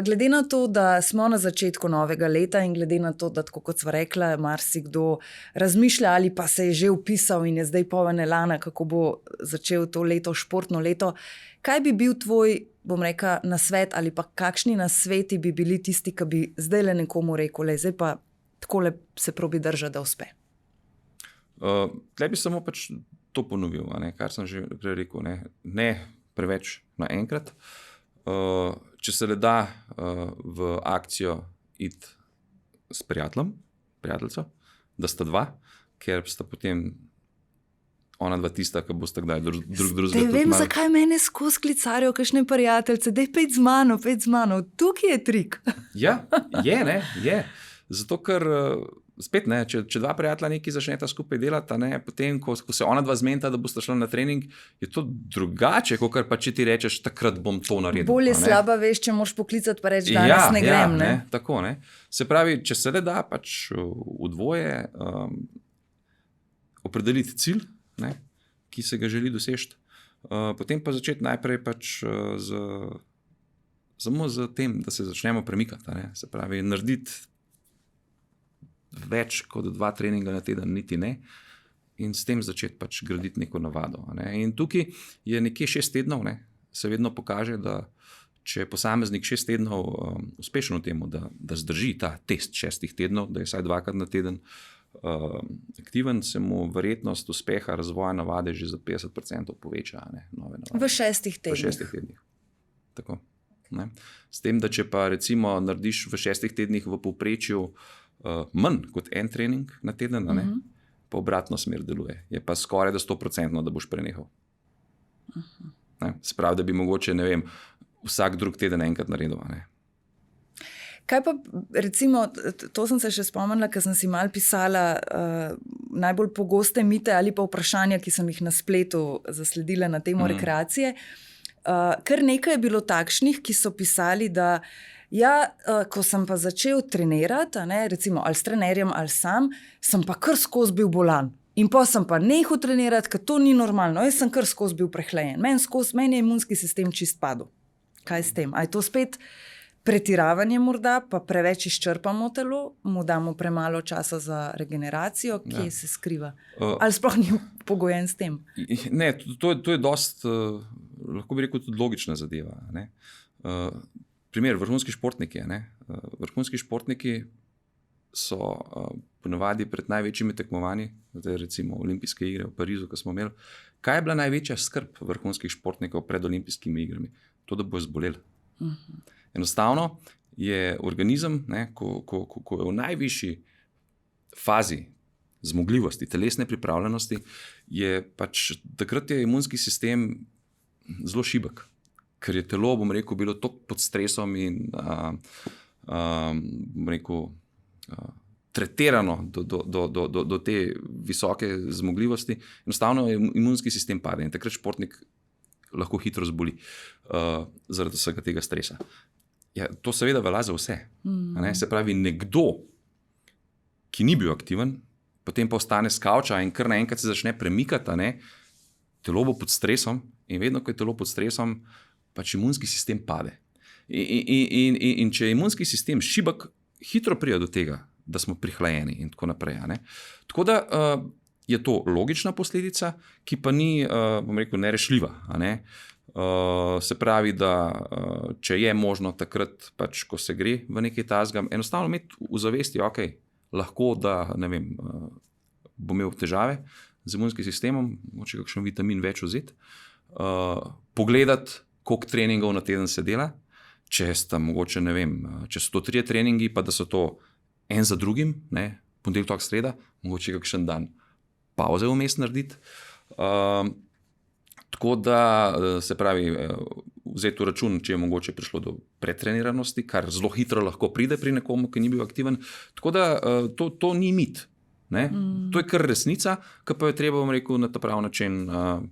Speaker 1: Glede na to, da smo na začetku novega leta in glede na to, da tako kot sva rekla, marsikdo razmišlja ali pa se je že vpisal in je zdaj poln elana, kako bo začel to leto, športno leto, kaj bi bil tvoj, bom rekla, nasvet ali pa kakšni nasveti bi bili tisti, ki bi zdaj le nekomu rekel, zdaj pa takole se probi držati, da uspe? Tle bi samo pač to ponovil, ne, kar sem že prej rekel, ne preveč naenkrat. Če se le da v akcijo iti s prijateljico, da sta dva, ker sta potem ona dva tista, ki boste kdaj drug drugega. Te vem, zakaj mene skozi klicarijo kakšne prijateljice, daj pejt z mano, tukaj je trik.
Speaker 2: Ja, je. Zato, ker spet ne, če dva prijatelja nekaj začneta skupaj delati, ne, potem, ko se ona dva zmenita, da boste šla na trening, je to drugače, kot pa če ti rečeš, takrat bom to naredil.
Speaker 1: Bolje slaba veš, če moraš poklicati pa reči, danes ne grem. Ne?
Speaker 2: Tako, ne. Se pravi, če se le da pač v dvoje opredeliti cilj, ne, ki se ga želi doseči, potem pa začeti najprej pač samo z tem, da se začnemo premikati. Ne. Se pravi, narediti več kot 2 treninga na teden, niti ne, in s tem začeti pač graditi neko navado. Ne. In tukaj je nekje 6 tednov, ne, se vedno pokaže, da če je posameznik 6 tednov uspešen v tem, da zdrži ta test 6 tednov, da je vsaj 2krat na teden aktiven, se mu verjetnost uspeha razvoja navade že za 50% poveča. Ne, nove navade.
Speaker 1: V 6 tednih.
Speaker 2: V 6 tednih. Tako. Ne. S tem, da če pa recimo narediš v 6 tednih v povprečju manj kot en trening na teden, ne, pa obratno smer deluje. Je pa skoraj da 100%, da boš prenehal. Ne, se pravi, da bi mogoče, ne vem, vsak drug teden enkrat naredil. Ne.
Speaker 1: Kaj pa, recimo, to sem se še spomnila, ker sem si malo pisala najbolj pogoste mite ali pa vprašanja, ki sem jih na spletu zasledila na temo rekreacije. Kar nekaj je bilo takšnih, ki so pisali, da ko sem pa začel trenirati, ne, recimo ali s trenerjem ali sam, sem pa kar skozi bil bolan. In pa sem pa nehal trenirati, ker to ni normalno. Jaz sem kar skozi bil prehlajen. Meni je imunski sistem čist padel. Kaj s tem? A je to spet pretiravanje morda, pa preveč izčrpamo telo, mu damo premalo časa za regeneracijo, kje se skriva? Ali sploh ni pogojen s tem?
Speaker 2: Ne, to je dost, lahko bi rekel, tudi logična zadeva. Ne? Primer, vrhunski športniki. Vrhunski športniki so ponavadi pred največjimi tekmovanji, recimo olimpijske igre v Parizu, ko smo imeli. Kaj je bila največja skrb vrhunskih športnikov pred olimpijskimi igrami? To, da bo zboleli. Enostavno je organizem, ko je v najvišji fazi zmogljivosti, telesne pripravljenosti, je pač takrat je imunski sistem zelo šibek, ker je telo, bom rekel, bilo toliko pod stresom in bom rekel, tretirano do te visoke zmogljivosti. Enostavno je imunski sistem pade in takrat športnik lahko hitro zboli zaradi vsega tega stresa. Ja, to seveda velja za vse. Se pravi, nekdo, ki ni bil aktiven, potem pa ostane s kavča in kar naenkrat se začne premikati, telo bo pod stresom in vedno, ko je telo pod stresom, pač imunski sistem pade. In če je imunski sistem šibek, hitro pride do tega, da smo prihlajeni in tako naprej. Tako da je to logična posledica, ki pa ni, bom rekel, nerešljiva. Se pravi, da če je možno takrat, pač, ko se gre v nekaj tazga, enostavno imeti v zavesti, lahko da, ne vem, bom imel težave z imunskim sistemom, mogoče kakšen vitamin več vzeti, pogledati, koliko treningov na teden se dela, če sta mogoče, ne vem, če so to 3 treningi, pa da so to en za drugim, ponedeljek, sreda, mogoče kakšen dan pauze vmes narediti. Tako da, se pravi, vzeti v račun, če je mogoče prišlo do pretreniranosti, kar zelo hitro lahko pride pri nekomu, ki ni bil aktiven. Tako da to ni mit. To je kar resnica, ki pa jo treba, bom rekel, na ta pravi način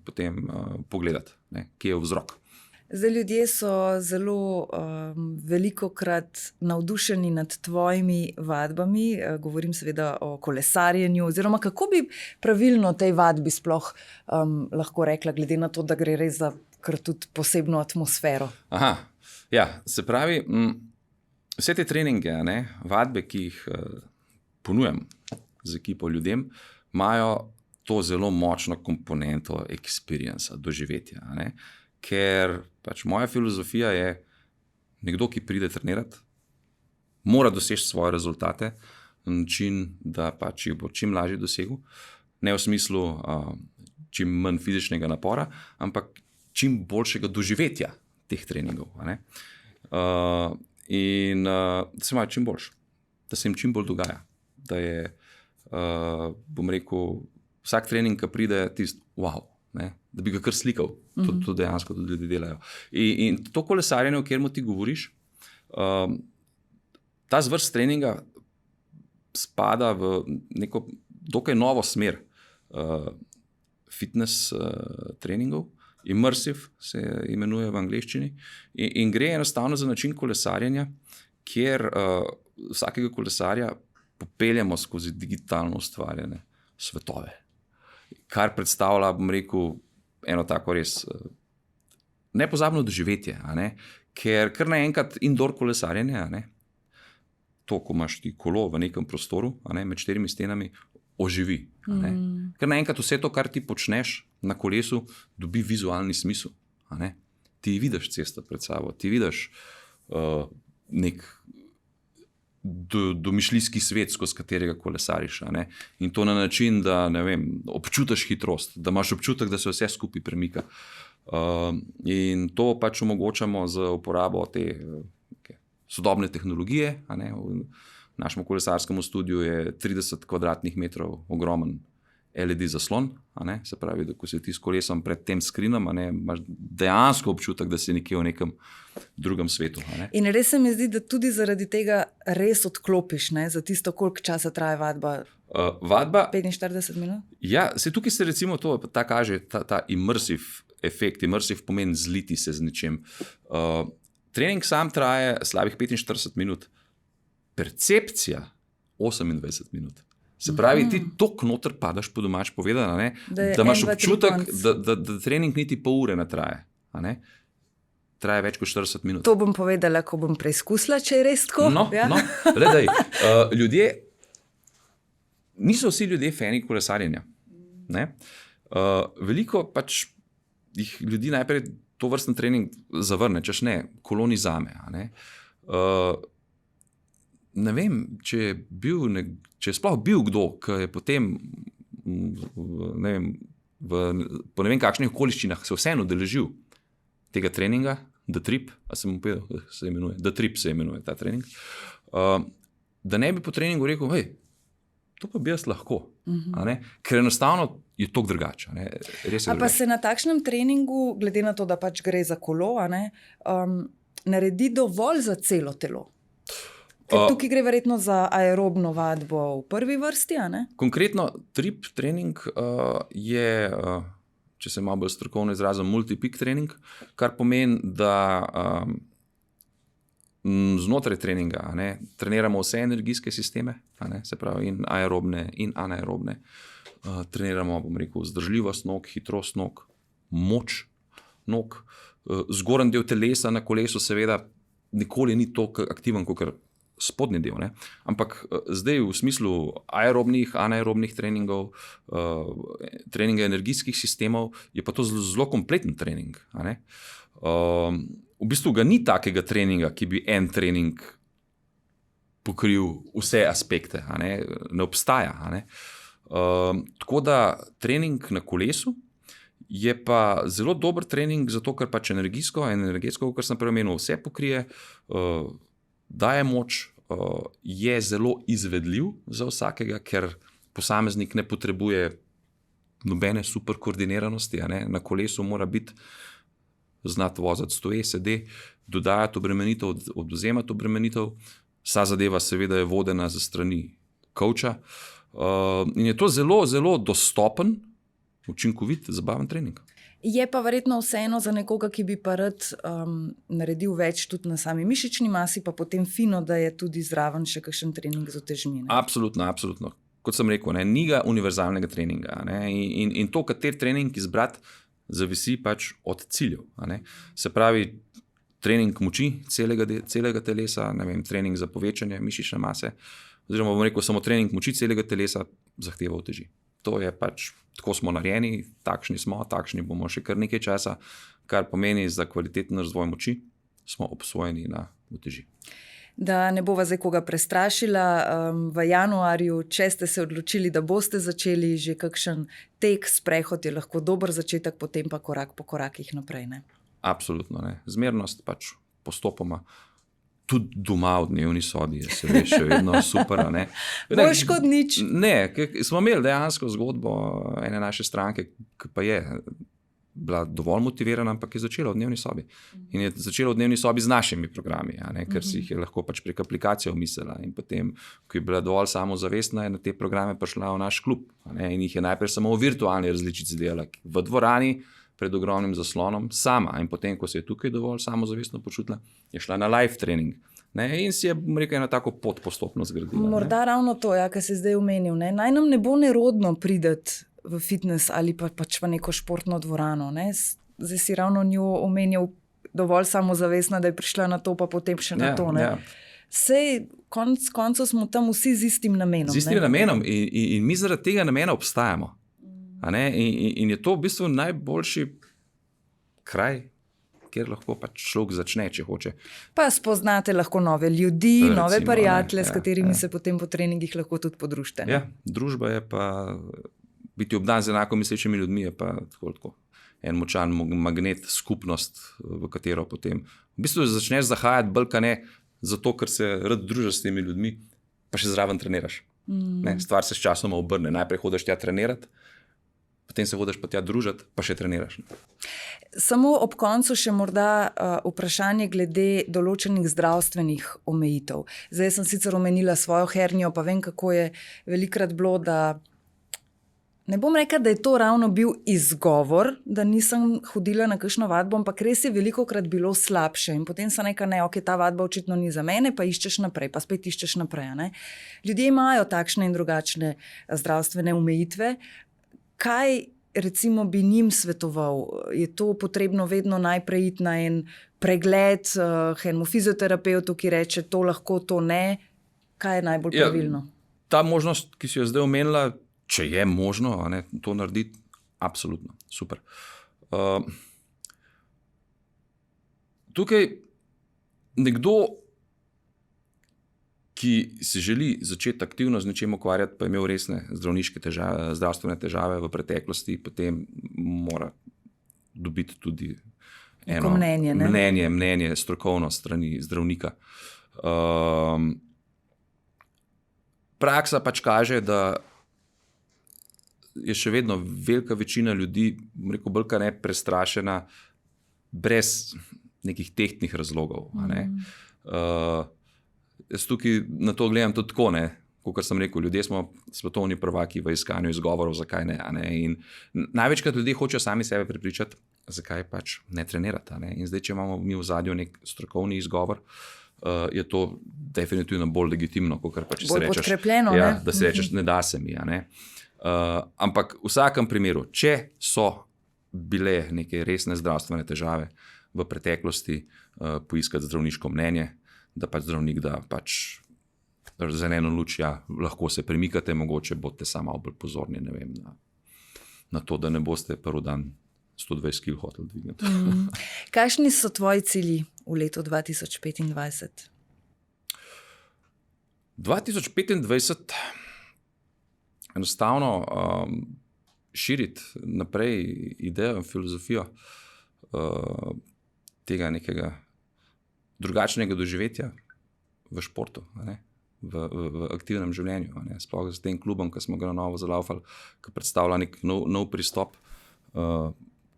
Speaker 2: potem pogledati, kje je vzrok.
Speaker 1: Zdaj, ljudje so zelo velikokrat navdušeni nad tvojimi vadbami, govorim seveda o kolesarjenju, oziroma kako bi pravilno tej vadbi sploh lahko rekla, glede na to, da gre res za kar tudi posebno atmosfero.
Speaker 2: Se pravi, vse te treninge, vadbe, ki jih ponujam z ekipo ljudem, imajo to zelo močno komponento experience, doživetja. Ker pač moja filozofija je, nekdo, ki pride trenirati, mora doseči svoje rezultate na način, da pač jih bo čim lažje dosegel. Ne v smislu čim manj fizičnega napora, ampak čim boljšega doživetja teh treningov. In da se imajo čim boljše, da se jim čim bolj dogaja. Da je, bom rekel, vsak trening, ki pride, tisti wow. Da bi ga kar slikal, to dejansko tudi ljudi delajo. In to kolesarjenje, o katerem ti govoriš, ta zvrst treninga spada v neko dokaj novo smer fitness treningov, immersive se imenuje v angleščini, in gre enostavno za način kolesarjenja, kjer vsakega kolesarja popeljamo skozi digitalno ustvarjene svetove. Kar predstavlja, bom rekel, eno tako res nepozabno doživetje, ker kar naenkrat indoor kolesarjenje, to, ko imaš ti kolo v nekem prostoru, med 4 stenami, oživi. Ker naenkrat vse to, kar ti počneš na kolesu, dobi vizualni smisel. Ti vidiš cesto pred sabo, ti vidiš nek domišljijski svet, skozi katerega kolesariš. In to na način, da ne vem, občutiš hitrost, da imaš občutek, da se vse skupaj premika. In to pač omogočamo z uporabo te sodobne tehnologije. V našem kolesarskem studiu je 30 kvadratnih metrov ogromen LED zaslon, se pravi, da ko si ti s kolesom pred tem skrinom, imaš dejansko občutek, da si nekje v nekem drugem svetu.
Speaker 1: In res se mi zdi, da tudi zaradi tega res odklopiš, za tisto, koliko časa traja vadba?
Speaker 2: Vadba
Speaker 1: 45 minut?
Speaker 2: Ja, tukaj se recimo to kaže, ta immersive efekt. Immersive pomeni zliti se z nečim. Trening sam traja slabih 45 minut. Percepcija 28 minut. Se pravi, ti toliko noter padaš, po domač povedano, da imaš občutek, da trening niti pol ure ne traja. Traja več kot 40 minut.
Speaker 1: To bom povedala, ko bom preizkusila, če je res tako.
Speaker 2: Ljudje, niso vsi ljudje fani kolesarjenja. Veliko pač jih ljudi najprej to vrsten trening zavrne, češ ne, kolo ni zame. Ne vem, če je sploh bil kdo, ki je potem po ne vem kakšnih okoliščinah se vseeno udeležil tega treninga, The Trip, se imenuje ta trening, da ne bi po treningu rekel, hej, to pa bi jaz lahko. Ker enostavno je to drugače.
Speaker 1: A pa se na takšnem treningu, glede na to, da pač gre za kolo, naredi dovolj za celo telo? Ker tukaj gre verjetno za aerobno vadbo v prvi vrsti,
Speaker 2: Konkretno trip trening je, če se malo bolj strokovno izrazim, multi-peak trening, kar pomeni, da znotraj treninga treniramo vse energijske sisteme, se pravi in aerobne in anaerobne. Treniramo, bom rekel, vzdržljivost nog, hitrost nog, moč nog. Zgornji del telesa na kolesu seveda nikoli ni toliko aktiven, kot spodnji del. Ampak zdaj v smislu aerobnih, anaerobnih treningov, treninga energijskih sistemov, je pa to zelo kompleten trening. V bistvu ga ni takega treninga, ki bi en trening pokril vse aspekte. Ne obstaja. Tako da trening na kolesu je pa zelo dober trening, zato ker pač energetsko, kar sem prej omenil, vse pokrije, daje moč, je zelo izvedljiv za vsakega, ker posameznik ne potrebuje nobene super koordiniranosti. Na kolesu mora biti znati voziti stoje, sede, dodajati obremenitev, odvzemati obremenitev. Vsa zadeva seveda je vodena za strani coacha. In je to zelo, zelo dostopen, učinkovit, zabaven trening.
Speaker 1: Je pa verjetno vseeno za nekoga, ki bi pa rad naredil več tudi na sami mišični masi, pa potem fino, da je tudi zraven še kakšen trening z utežmi.
Speaker 2: Absolutno. Kot sem rekel, ni ga univerzalnega treninga. In to, kateri trening izbrati, zavisi pač od ciljev. Se pravi, trening moči celega telesa, trening za povečanje mišične mase, oziroma bom rekel, samo trening moči celega telesa zahteva uteži. To je pač, tako smo narejeni, takšni smo, takšni bomo še kar nekaj časa, kar pomeni za kvaliteten razvoj moči, smo obsojeni na uteži.
Speaker 1: Da ne bova zdaj koga prestrašila, v januarju, če ste se odločili, da boste začeli že kakšen tek, sprehod je lahko dober začetek, potem pa korak po korakih naprej.
Speaker 2: Absolutno, zmernost pač postopoma. Tudi doma v dnevni sobi je se še vedno super.
Speaker 1: Boš kot nič.
Speaker 2: Ne, smo imeli dejansko zgodbo ene naše stranke, ki pa je bila dovolj motivirana, ampak je začela v dnevni sobi. In je začela v dnevni sobi z našimi programi, ker si jih je lahko pač prek aplikacije umislila. In potem, ko je bila dovolj samozavestna, je na te programe prišla v naš klub. In jih je najprej samo v virtualni različici delala, v dvorani, pred ogromnim zaslonom, sama. In potem, ko se je tukaj dovolj samozavestno počutila, je šla na live trening. In si je, rekel, ena tako pot postopno zgradila.
Speaker 1: Morda ravno to, kar si zdaj omenil. Naj nam ne bo nerodno priti v fitness ali pač v neko športno dvorano. Zdaj si ravno njo omenil dovolj samozavestna, da je prišla na to, pa potem še na to. Sej, konec koncev smo tam vsi z istim namenom.
Speaker 2: Z istim namenom in mi zaradi tega namena obstajamo. In je to v bistvu najboljši kraj, kjer lahko pač človek začne, če hoče.
Speaker 1: Pa spoznate lahko nove ljudi, nove prijatelje, s katerimi se potem po treningih lahko tudi podružite.
Speaker 2: Družba je pa, biti obdan z enako mislečimi ljudmi, je pa tako en močan magnet, skupnost, v katero potem v bistvu začneš zahajati bolj, ne zato, ker se rad družiš s temi ljudmi, pa še zraven treniraš. Stvar se s časoma obrne. Najprej hodiš tja trenirati, potem se hodiš pa tja družiti, pa še treniraš.
Speaker 1: Samo ob koncu še morda vprašanje glede določenih zdravstvenih omejitev. Zdaj sem sicer omenila svojo hernijo, pa vem, kako je velikrat bilo, da Ne bom rekla, da je to ravno bil izgovor, da nisem hodila na kakšno vadbo, ampak res je velikokrat bilo slabše. In potem so rekla, ne, ok, ta vadba očitno ni za mene, pa iščeš naprej, pa spet iščeš naprej. Ne? Ljudje imajo takšne in drugačne zdravstvene omejitve. Kaj recimo bi njim svetoval? Je to potrebno vedno najprej iti na en pregled enemu fizioterapeutu, ki reče, to lahko, to ne? Kaj je najbolj pravilno?
Speaker 2: Ta možnost, ki si jo zdaj omenila, če je možno, to narediti, absolutno, super. Tukaj nekdo, ki si želi začeti aktivno z nečim ukvarjati, pa je imel resne zdravniške težave, zdravstvene težave v preteklosti, potem mora dobiti tudi eno mnenje strokovno strani zdravnika. Praksa pač kaže, da je še vedno velika večina ljudi, rekel, bolj kot ne, prestrašena brez nekih tehtnih razlogov. Jaz tukaj na to gledam tudi tako, kot sem rekel, ljudje smo svetovni prvaki v iskanju izgovorov, zakaj ne. In največkrat ljudje hočejo sami sebe prepričati, zakaj pač ne trenirati. In zdaj, če imamo mi v zadju nek strokovni izgovor, je to definitivno bolj legitimno, kot pač se rečeš,
Speaker 1: podkrepljeno,
Speaker 2: da se rečeš, ne da se mi. Ampak v vsakem primeru, če so bile neke resne zdravstvene težave v preteklosti, poiskati zdravniško mnenje, da pač zdravnik da pač zeleno luč, lahko se premikate, mogoče boste samo bolj pozorni, ne vem, na to, da ne boste prvi dan 120 kg hotel dvigniti.
Speaker 1: Kakšni so tvoji cilji v letu 2025?
Speaker 2: 2025 enostavno širiti naprej idejo in filozofijo tega nekega drugačnega doživetja v športu, v aktivnem življenju. Sploh s tem klubom, ki smo ga na novo zalaufali, ki predstavlja nek nov pristop,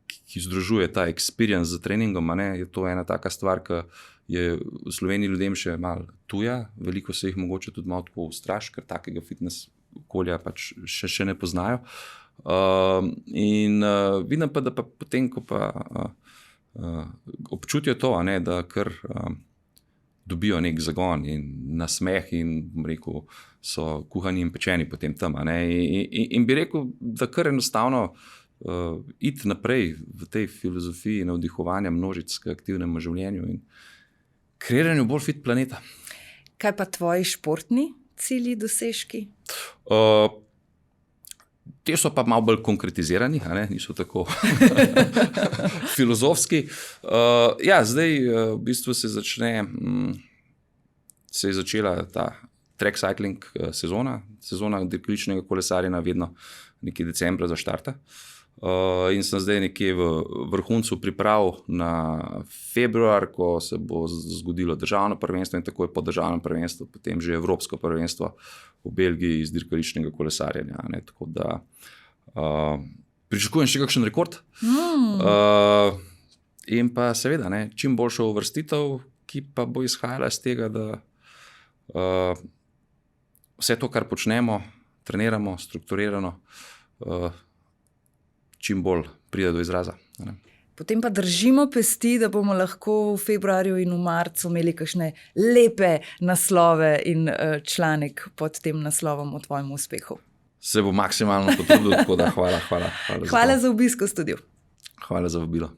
Speaker 2: ki združuje ta experience z treningom. Je to ena taka stvar, ki je v Sloveniji ljudem še malo tuja, veliko se jih mogoče tudi malo tako ustraši, ker takega fitness okolja pač še ne poznajo. In vidim pa, da pa potem, ko pa občutijo to, da kar dobijo nek zagon in nasmeh in rekel, so kuhani in pečeni potem tam. In bi rekel, da kar enostavno iti naprej v tej filozofiji navdihovanja množic k aktivnemu življenju in kreiranju bolj fit planeta.
Speaker 1: Kaj pa tvoji športni cilji, dosežki?
Speaker 2: Te so pa malo bolj konkretizirani, niso tako filozofski. Zdaj v bistvu se je začela ta track cycling sezona dirkaličnega kolesarjenja vedno nekje decembra zaštarta. In sem zdaj nekje v vrhuncu priprav na februar, ko se bo zgodilo državno prvenstvo in takoj po državnem prvenstvu, potem že evropsko prvenstvo v Belgiji iz dirkaličnega kolesarjenja. Tako da pričakujem še kakšen rekord. In pa seveda, čim boljšo uvrstitev, ki pa bo izhajala iz tega, da vse to, kar počnemo, treniramo, strukturirano, čim bolj pride do izraza.
Speaker 1: Potem pa držimo pesti, da bomo lahko v februarju in v marcu imeli kakšne lepe naslove in članek pod tem naslovom o tvojem uspehu.
Speaker 2: Se bo maksimalno potrudil, tako da hvala.
Speaker 1: Hvala za obisk v studiu.
Speaker 2: Hvala za vabilo.